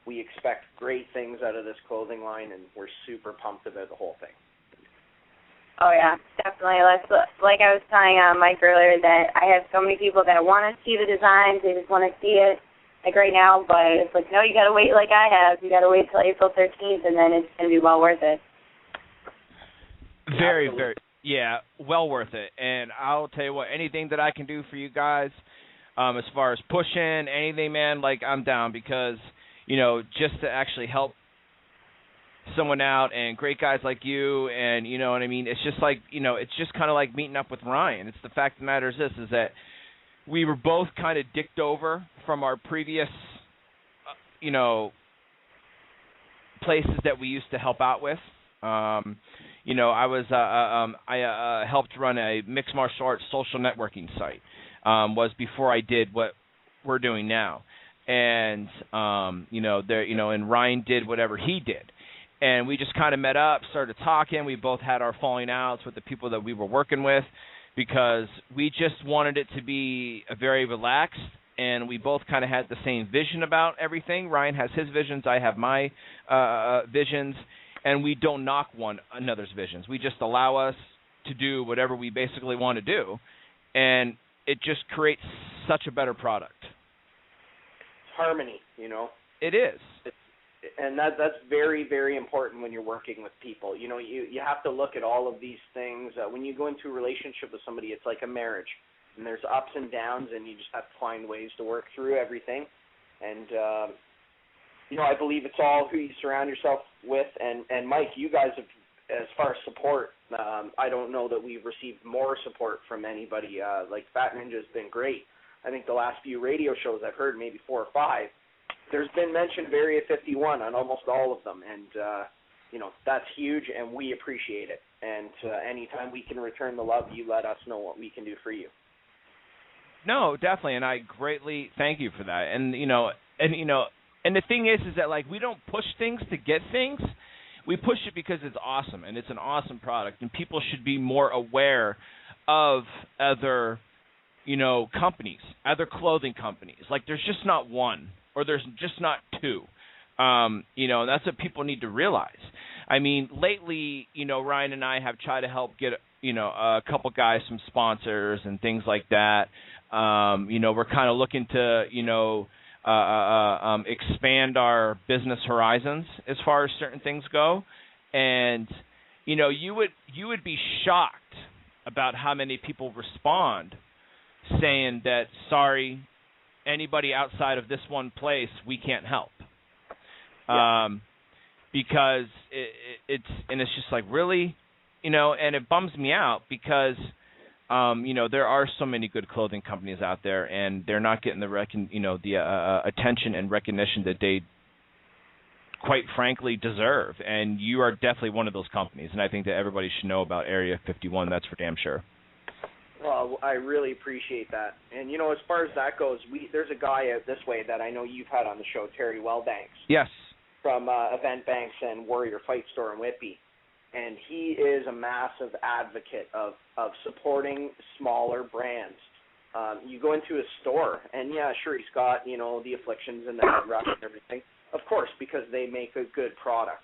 Speaker 3: we expect great things out of this clothing line, and we're super pumped about the whole thing.
Speaker 2: Oh, yeah, definitely. Like I was telling Mike earlier, that I have so many people that want to see the designs. They just want to see it, like, right now. But it's like, no, you got to wait like I have. You got to wait till April 13th, and then it's going to be well worth it.
Speaker 1: Very, very, yeah, well worth it. And I'll tell you what, anything that I can do for you guys as far as pushing, anything, man, like, I'm down because, just to actually help someone out and great guys like you, and you know what I mean, it's just like, it's just kind of like meeting up with Ryan. It's the fact of the matter is this, is that we were both kind of dicked over from our previous places that we used to help out with. I helped run a mixed martial arts social networking site. Was before I did what we're doing now, and and Ryan did whatever he did, and we just kind of met up, started talking. We both had our falling outs with the people that we were working with, because we just wanted it to be a very relaxed, and we both kind of had the same vision about everything. Ryan has his visions, I have my visions, and we don't knock one another's visions. We just allow us to do whatever we basically want to do, and it just creates such a better product.
Speaker 3: It's harmony,
Speaker 1: It is.
Speaker 3: And that's very, very important when you're working with people. You have to look at all of these things. When you go into a relationship with somebody, it's like a marriage. And there's ups and downs, and you just have to find ways to work through everything. And, I believe it's all who you surround yourself with. And Mike, you guys have, as far as support, I don't know that we've received more support from anybody. Like Fat Ninja's been great. I think the last few radio shows I've heard, maybe 4 or 5, there's been mention of Area 51 on almost all of them, and that's huge, and we appreciate it. And anytime we can return the love, you let us know what we can do for you.
Speaker 1: No, definitely, and I greatly thank you for that. And and the thing is that, like, we don't push things to get things. We push it because it's awesome, and it's an awesome product, and people should be more aware of other, companies, other clothing companies. Like, there's just not one. Or there's just not 2. And that's what people need to realize. I mean, lately, Ryan and I have tried to help get, a couple guys some sponsors and things like that. We're kind of looking to, expand our business horizons as far as certain things go. And, you would be shocked about how many people respond saying that, sorry, anybody outside of this one place, we can't help.
Speaker 3: Yeah.
Speaker 1: Because it's just like, really, and it bums me out because, there are so many good clothing companies out there, and they're not getting the attention and recognition that they, quite frankly, deserve. And you are definitely one of those companies, and I think that everybody should know about Area 51. That's for damn sure.
Speaker 3: Well, I really appreciate that. And, as far as that goes, there's a guy out this way that I know you've had on the show, Terry Wellbanks.
Speaker 1: Yes.
Speaker 3: From Event Banks and Warrior Fight Store in Whitby. And he is a massive advocate of supporting smaller brands. You go into a store, and, yeah, sure, he's got, the Afflictions and the Head Rush and everything. Of course, because they make a good product.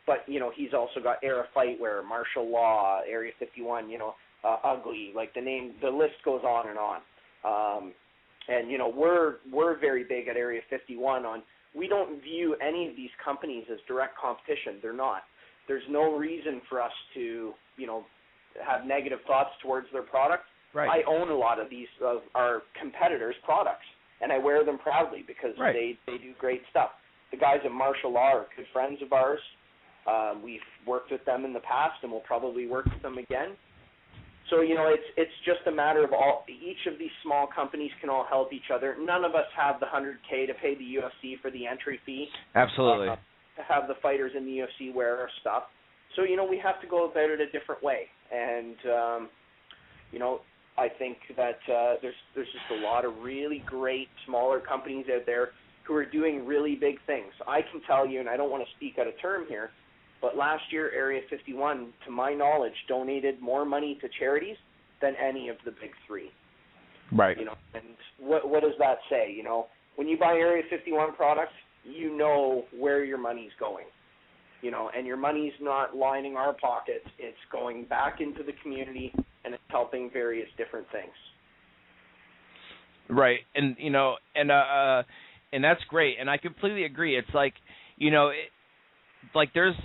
Speaker 3: But, he's also got Era Fightwear, Martial Law, Area 51, Ugly, like the list goes on and on. And we're very big at Area 51 on, we don't view any of these companies as direct competition. They're not. There's no reason for us to, have negative thoughts towards their product.
Speaker 1: Right.
Speaker 3: I own a lot of these of our competitors' products, and I wear them proudly because
Speaker 1: right.
Speaker 3: they do great stuff. The guys at Martial Law are good friends of ours. We've worked with them in the past, and we'll probably work with them again. So, it's just a matter of each of these small companies can all help each other. None of us have the $100K to pay the UFC for the entry fee.
Speaker 1: Absolutely.
Speaker 3: To have the fighters in the UFC wear our stuff. So, we have to go about it a different way. And, I think that there's just a lot of really great smaller companies out there who are doing really big things. I can tell you, and I don't want to speak out of term here, but last year, Area 51, to my knowledge, donated more money to charities than any of the big 3.
Speaker 1: Right.
Speaker 3: And what does that say? When you buy Area 51 products, you know where your money's going. And your money's not lining our pockets. It's going back into the community, and it's helping various different things.
Speaker 1: Right. And, and that's great. And I completely agree. It's like, there's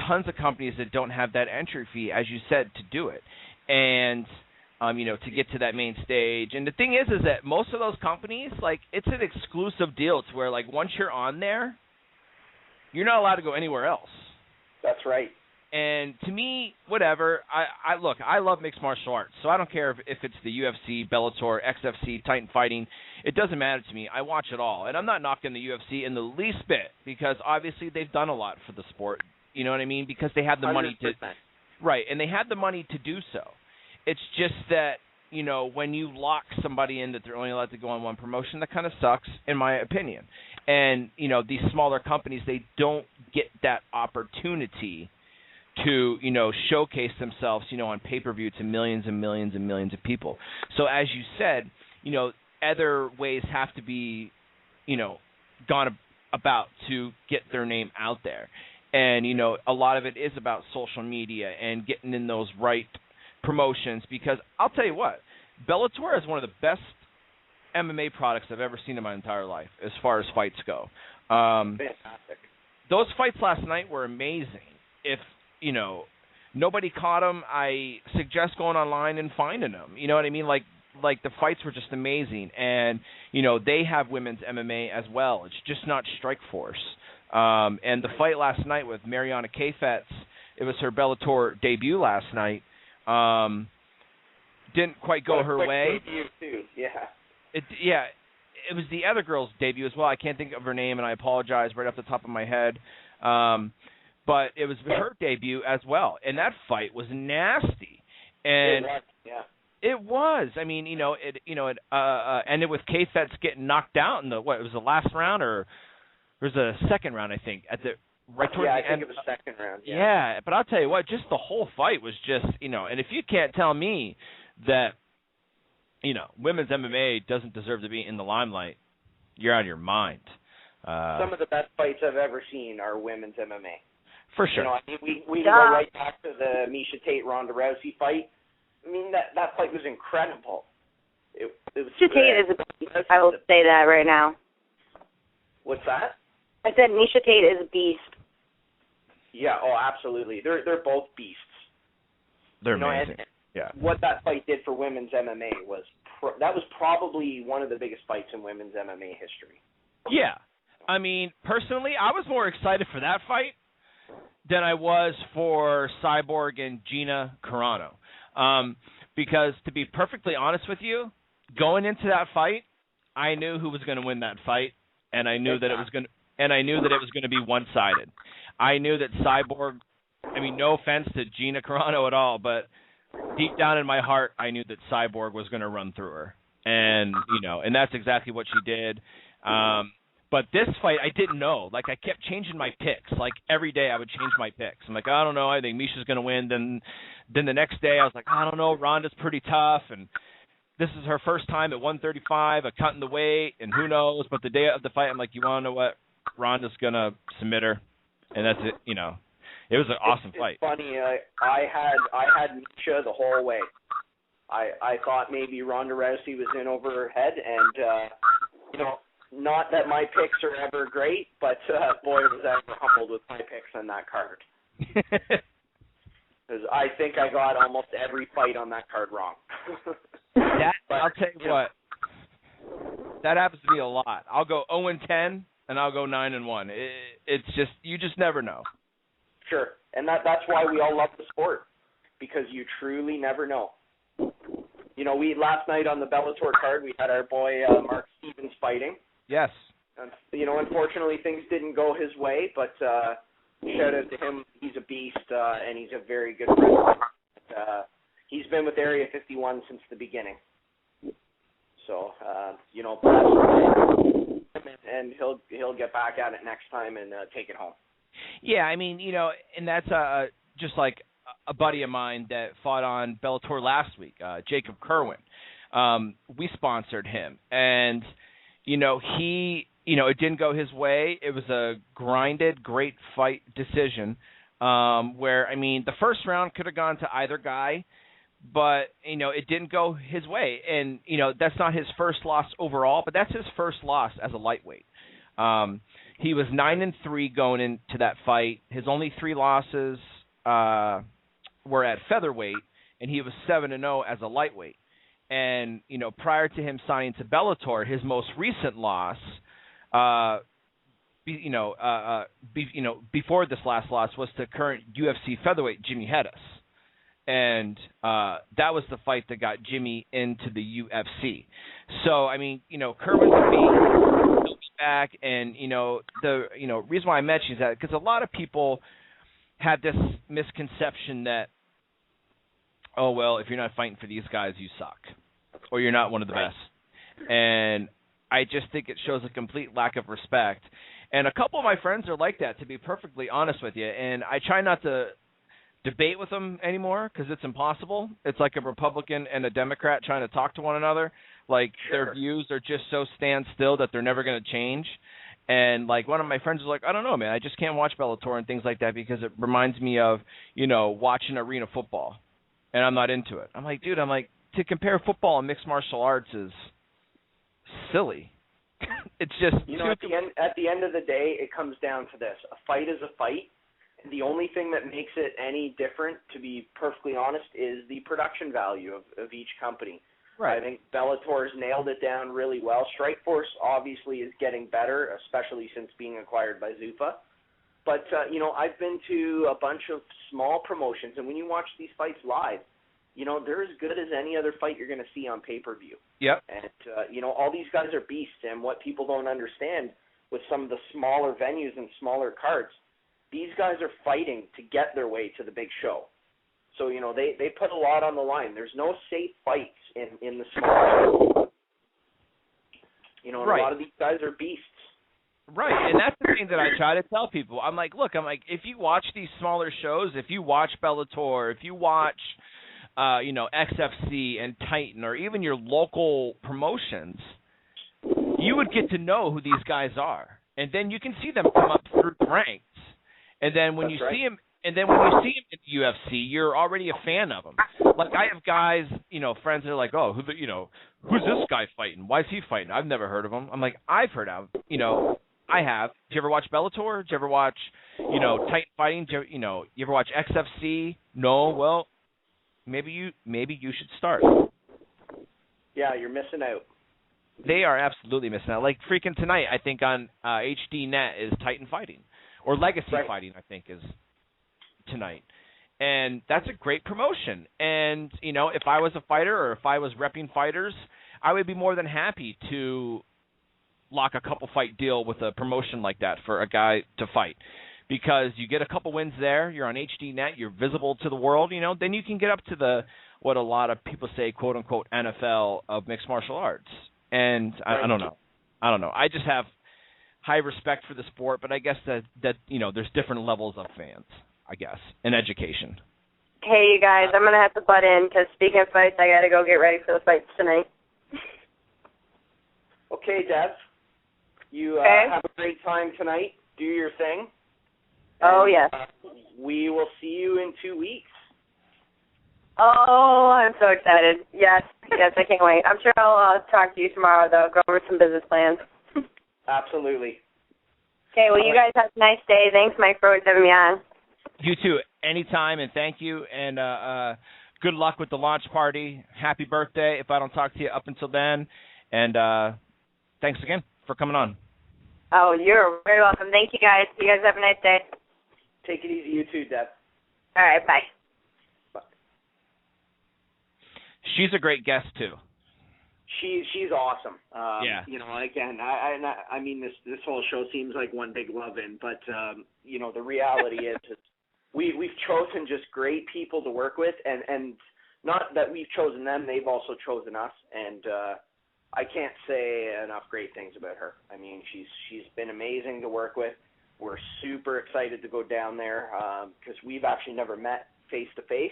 Speaker 1: tons of companies that don't have that entry fee, as you said, to do it, and to get to that main stage. And the thing is that most of those companies, it's an exclusive deal to where, once you're on there, you're not allowed to go anywhere else.
Speaker 3: That's right.
Speaker 1: And to me, whatever. I love mixed martial arts, so I don't care if it's the UFC, Bellator, XFC, Titan Fighting. It doesn't matter to me. I watch it all, and I'm not knocking the UFC in the least bit because obviously they've done a lot for the sport. You know what I mean? Because they have the
Speaker 3: 100%.
Speaker 1: money to. Right, and they had the money to do so. It's just that, when you lock somebody in that they're only allowed to go on one promotion, that kind of sucks, in my opinion. And, these smaller companies, they don't get that opportunity to, showcase themselves, on pay-per-view to millions and millions and millions of people. So as you said, other ways have to be, gone about to get their name out there. And, a lot of it is about social media and getting in those right promotions, because I'll tell you what, Bellator is one of the best MMA products I've ever seen in my entire life as far as fights go.
Speaker 3: Fantastic.
Speaker 1: Those fights last night were amazing. If, nobody caught them, I suggest going online and finding them. You know what I mean? Like the fights were just amazing. And, they have women's MMA as well. It's just not Strikeforce. And the fight last night with Mariana Kayfetz, it was her Bellator debut last night. Didn't quite go her way.
Speaker 3: Debut too. Yeah.
Speaker 1: It was the other girl's debut as well. I can't think of her name, and I apologize right off the top of my head. But it was her debut as well, and that fight was nasty. And it was. I mean, it ended with Kayfetz getting knocked out in the it was the last round, or there was a second round, I think, at the right towards the end.
Speaker 3: I think it was second round.
Speaker 1: Yeah, but I'll tell you what, just the whole fight was just, and if you can't tell me that, women's MMA doesn't deserve to be in the limelight, you're out of your mind.
Speaker 3: Some of the best fights I've ever seen are women's MMA.
Speaker 1: For sure.
Speaker 3: We can go right back to the Miesha Tate Ronda Rousey fight. I mean, that fight was incredible. It was.
Speaker 2: Miesha Tate is a beast. I will say that right now.
Speaker 3: What's that?
Speaker 2: I said Miesha Tate is a beast.
Speaker 3: Yeah. Oh, absolutely. They're both beasts.
Speaker 1: They're amazing. Yeah.
Speaker 3: What that fight did for women's MMA was that was probably one of the biggest fights in women's MMA history.
Speaker 1: Yeah. I mean, personally, I was more excited for that fight than I was for Cyborg and Gina Carano. Because to be perfectly honest with you, going into that fight, I knew who was going to win that fight, and I knew that it was going to be one-sided. I knew that Cyborg, I mean, no offense to Gina Carano at all, but deep down in my heart, I knew that Cyborg was going to run through her. And, and that's exactly what she did. But this fight, I didn't know. Like, I kept changing my picks. Like, every day I would change my picks. I'm like, I don't know. I think Miesha's going to win. Then the next day I was like, I don't know. Ronda's pretty tough. And this is her first time at 135, cutting the weight, and who knows. But the day of the fight, I'm like, you want to know what? Ronda's going to submit her. And that's it, It was an awesome fight.
Speaker 3: It's funny. I had Miesha the whole way. I thought maybe Ronda Rousey was in over her head, and not that my picks are ever great, but boy, was I ever humbled with my picks on that card. Because I think I got almost every fight on that card wrong.
Speaker 1: I'll tell you what, that happens to me a lot. I'll go 0-10, and I'll go 9-1. It's just, you just never know.
Speaker 3: Sure, and that's why we all love the sport, because you truly never know. We last night on the Bellator card, we had our boy Mark Stevens fighting.
Speaker 1: Yes.
Speaker 3: Unfortunately, things didn't go his way, but shout out to him. He's a beast, and he's a very good friend. He's been with Area 51 since the beginning. So, and he'll get back at it next time and take it home.
Speaker 1: Yeah, I mean, and that's just like a buddy of mine that fought on Bellator last week, Jacob Kerwin. We sponsored him, and he, it didn't go his way. It was a grinded, great fight decision, where, I mean, the first round could have gone to either guy, but, it didn't go his way. And, that's not his first loss overall, but that's his first loss as a lightweight. He was 9-3 going into that fight. His only 3 losses were at featherweight, and he was 7-0 as a lightweight. And, prior to him signing to Bellator, his most recent loss, before this last loss, was to current UFC featherweight Jimmy Hedges. And that was the fight that got Jimmy into the UFC. So, I mean, Kerwin's will be back, and, the reason why I mention that, because a lot of people have this misconception that, oh, well, if you're not fighting for these guys, you suck, or you're not one of the best. And I just think it shows a complete lack of respect. And a couple of my friends are like that, to be perfectly honest with you. And I try not to debate with them anymore because it's impossible. It's like a Republican and a Democrat trying to talk to one another. Like, their views are just so standstill that they're never going to change. And, like, one of my friends was like, I don't know, man, I just can't watch Bellator and things like that because it reminds me of, watching arena football. And I'm not into it. I'm like, dude, to compare football and mixed martial arts is silly. It's just
Speaker 3: at the end of the day, it comes down to this: a fight is a fight. The only thing that makes it any different, to be perfectly honest, is the production value of each company. Right. I think Bellator's nailed it down really well. Strikeforce obviously is getting better, especially since being acquired by Zuffa. But I've been to a bunch of small promotions, and when you watch these fights live, they're as good as any other fight you're going to see on pay-per-view.
Speaker 1: Yep.
Speaker 3: And, all these guys are beasts, and what people don't understand with some of the smaller venues and smaller cards, these guys are fighting to get their way to the big show. So, they put a lot on the line. There's no safe fights in the small shows. And a lot of these guys are beasts.
Speaker 1: Right, and that's the thing that I try to tell people. I'm like, if you watch these smaller shows, if you watch Bellator, if you watch XFC and Titan, or even your local promotions, you would get to know who these guys are, and then you can see them come up through the ranks. And then when you see them, in the UFC, you're already a fan of them. Like, I have guys, friends that are like, oh, who's this guy fighting? Why is he fighting? I've never heard of him. I'm like, I've heard of him. I have. Did you ever watch Bellator? Did you ever watch, Titan fighting? Did you ever watch XFC? No. Well, maybe you should start.
Speaker 3: Yeah, you're missing out.
Speaker 1: They are absolutely missing out. Like, freaking tonight, I think on HD Net is Titan fighting, or Legacy fighting, I think, is tonight. And that's a great promotion. And, if I was a fighter, or if I was repping fighters, I would be more than happy to lock a couple fight deal with a promotion like that for a guy to fight, because you get a couple wins there, you're on HD Net, you're visible to the world, then you can get up to what a lot of people say, quote unquote, NFL of mixed martial arts. And I don't know. I just have high respect for the sport, but I guess that there's different levels of fans, I guess, in education.
Speaker 2: Hey, you guys, I'm going to have to butt in, because speaking of fights, I got to go get ready for the fights tonight.
Speaker 3: Okay, Dev. You have a great time tonight. Do your thing.
Speaker 2: Oh, yes.
Speaker 3: We will see you in 2 weeks.
Speaker 2: Oh, I'm so excited. Yes, I can't wait. I'm sure I'll talk to you tomorrow, though, go over some business plans.
Speaker 3: Absolutely.
Speaker 2: Okay, well, you guys have a nice day. Thanks, Mike, for having me on.
Speaker 1: You too. Anytime, and thank you. And good luck with the launch party. Happy birthday if I don't talk to you up until then. And thanks again for coming on.
Speaker 2: Oh, you're very welcome. Thank you, guys. You guys have a nice day.
Speaker 3: Take it easy, you too, Deb.
Speaker 2: All right, bye.
Speaker 3: Bye.
Speaker 1: She's a great guest, too.
Speaker 3: She's awesome.
Speaker 1: Yeah.
Speaker 3: Again, I mean, this whole show seems like one big love-in, but, the reality is we've chosen just great people to work with, and not that we've chosen them, they've also chosen us, and I can't say enough great things about her. I mean, she's been amazing to work with. We're super excited to go down there because we've actually never met face-to-face.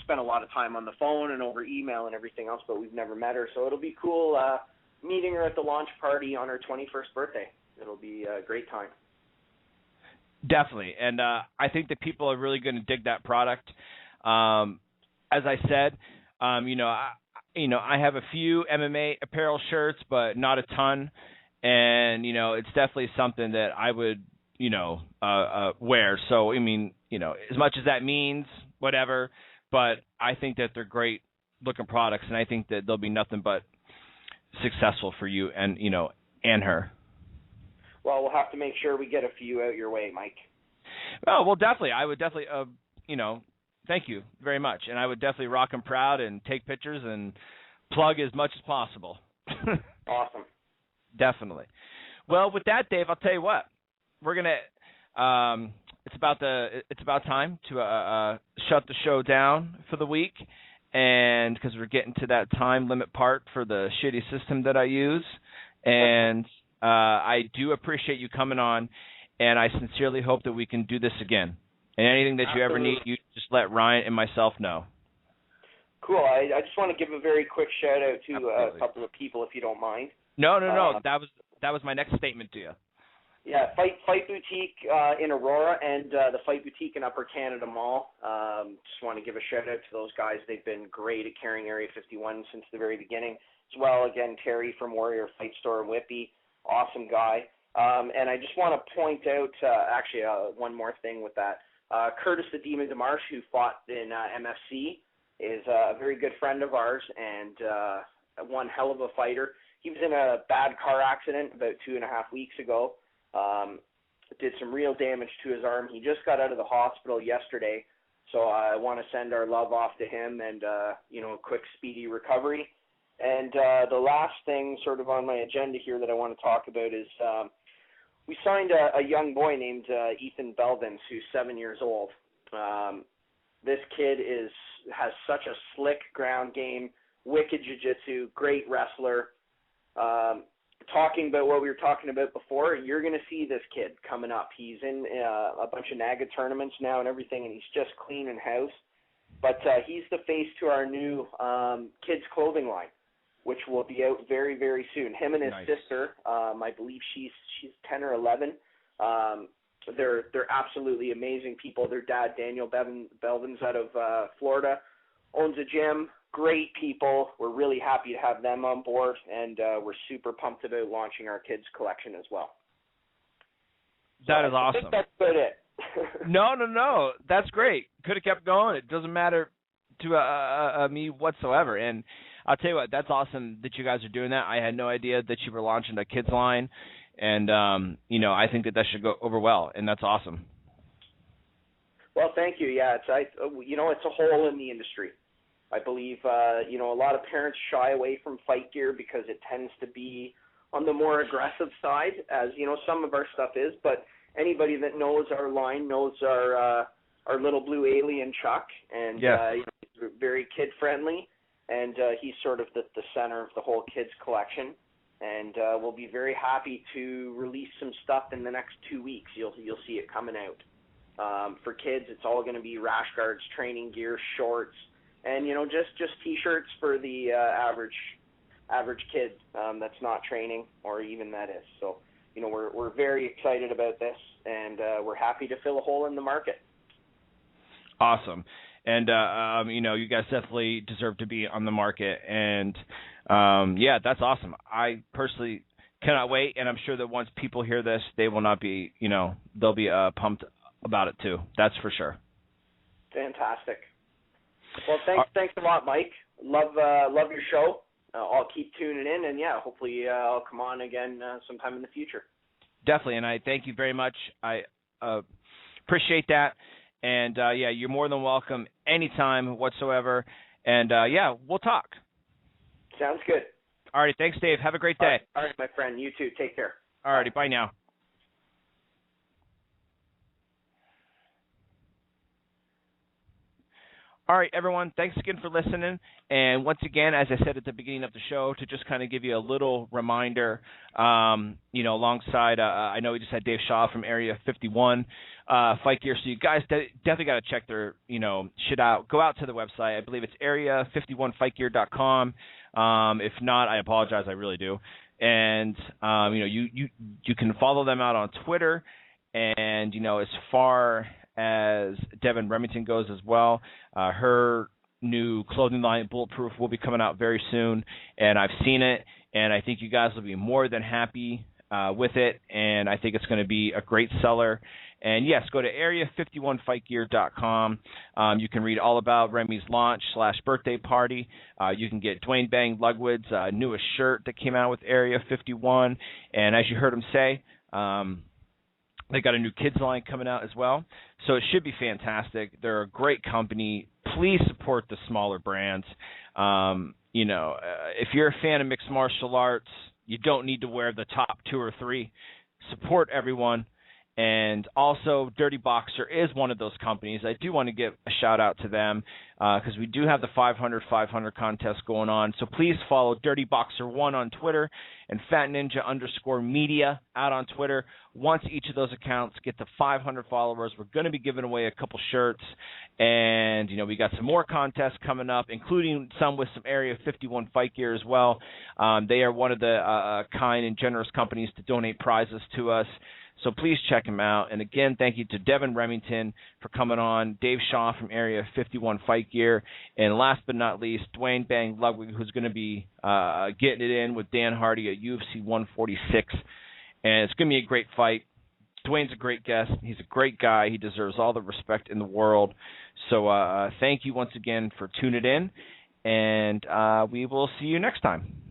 Speaker 3: Spent a lot of time on the phone and over email and everything else, but we've never met her. So it'll be cool meeting her at the launch party on her 21st birthday. It'll be a great time.
Speaker 1: Definitely. And I think that people are really going to dig that product. As I said, I have a few MMA apparel shirts, but not a ton. And, it's definitely something that I would, wear. So, I mean, as much as that means, whatever, but I think that they're great looking products, and I think that they'll be nothing but successful for you and, and her.
Speaker 3: Well, we'll have to make sure we get a few out your way, Mike.
Speaker 1: Oh, well, definitely. I would definitely, thank you very much. And I would definitely rock them proud and take pictures and plug as much as possible.
Speaker 3: Awesome. Definitely.
Speaker 1: Well, with that, Dave, I'll tell you what. We're going to it's it's about time to shut the show down for the week, and because we're getting to that time limit part for the shitty system that I use, and I do appreciate you coming on, and I sincerely hope that we can do this again. And anything that you ever need, you just let Ryan and myself know.
Speaker 3: Cool. I just want to give a very quick shout out to a couple of people, if you don't mind.
Speaker 1: No. That was my next statement to you.
Speaker 3: Yeah, Fight Boutique in Aurora and the Fight Boutique in Upper Canada Mall. Just want to give a shout out to those guys. They've been great at carrying Area 51 since the very beginning. As well, again, Terry from Warrior Fight Store in Whippy, awesome guy. And I just want to point out, one more thing with that. Curtis the Demon DeMarche, who fought in MFC, is a very good friend of ours and one hell of a fighter. He was in a bad car accident about 2.5 weeks ago. Did some real damage to his arm. He just got out of the hospital yesterday, so I want to send our love off to him and a quick speedy recovery. And the last thing sort of on my agenda here that I want to talk about is we signed a young boy named Ethan Belvins, who's 7 years old. This kid has such a slick ground game, wicked jiu-jitsu, great wrestler. Talking about what we were talking about before, you're going to see this kid coming up. He's in a bunch of NAGA tournaments now and everything, and he's just cleaning house. But he's the face to our new kids' clothing line, which will be out very, very soon. Him and his sister, I believe she's 10 or 11. They're absolutely amazing people. Their dad, Daniel Belvins, out of Florida, owns a gym. Great people. We're really happy to have them on board, and we're super pumped about launching our kids' collection as well.
Speaker 1: That is
Speaker 3: I
Speaker 1: awesome.
Speaker 3: think that's about it.
Speaker 1: No. That's great. Could have kept going. It doesn't matter to me whatsoever. And I'll tell you what, that's awesome that you guys are doing that. I had no idea that you were launching a kids line, and I think that should go over well, and that's awesome.
Speaker 3: Well, thank you. Yeah, it's a hole in the industry. I believe a lot of parents shy away from fight gear because it tends to be on the more aggressive side, as some of our stuff is. But anybody that knows our line knows our little blue alien Chuck, and he's very kid friendly. And he's sort of the center of the whole kids collection, and we'll be very happy to release some stuff in the next 2 weeks. You'll see it coming out. For kids, it's all going to be rash guards, training gear, shorts, and just t-shirts for the average kid that's not training, or even that is. So we're very excited about this, and we're happy to fill a hole in the market.
Speaker 1: Awesome. And, you guys definitely deserve to be on the market. And, that's awesome. I personally cannot wait. And I'm sure that once people hear this, they will not be, they'll be pumped about it too. That's for sure.
Speaker 3: Fantastic. Well, thanks a lot, Mike. Love your show. I'll keep tuning in. And, hopefully I'll come on again sometime in the future.
Speaker 1: Definitely. And I thank you very much. I appreciate that. And, you're more than welcome anytime whatsoever. And, we'll talk.
Speaker 3: Sounds good.
Speaker 1: All righty. Thanks, Dave. Have a great day.
Speaker 3: All right, my friend. You too. Take care.
Speaker 1: All righty. Bye now. All right, everyone, thanks again for listening. And once again, as I said at the beginning of the show, to just kind of give you a little reminder, alongside, I know we just had Dave Shaw from Area 51 Fight Gear, so you guys definitely got to check their, shit out. Go out to the website. I believe it's area51fightgear.com. If not, I apologize. I really do. And, you can follow them out on Twitter. And, as far as Devon Remington goes as well, her new clothing line, Bulletproof, will be coming out very soon, and I've seen it, and I think you guys will be more than happy with it, and I think it's going to be a great seller. And yes, go to area51fightgear.com. You can read all about Remy's launch / birthday party. You can get Duane Bang Ludwig's newest shirt that came out with Area 51, and as you heard him say, they got a new kids line coming out as well. So it should be fantastic. They're a great company. Please support the smaller brands. If you're a fan of mixed martial arts, you don't need to wear the top 2 or 3. Support everyone. And also, Dirty Boxer is one of those companies. I do want to give a shout-out to them because we do have the 500 contest going on. So please follow Dirty Boxer 1 on Twitter and Fat Ninja_media out on Twitter. Once each of those accounts get to 500 followers, we're going to be giving away a couple shirts. And, we got some more contests coming up, including some with some Area 51 fight gear as well. They are one of the kind and generous companies to donate prizes to us. So please check him out. And again, thank you to Devon Remington for coming on, Dave Shaw from Area 51 Fight Gear, and last but not least, Duane Bang Ludwig, who's going to be getting it in with Dan Hardy at UFC 146. And it's going to be a great fight. Duane's a great guest. He's a great guy. He deserves all the respect in the world. So thank you once again for tuning in, and we will see you next time.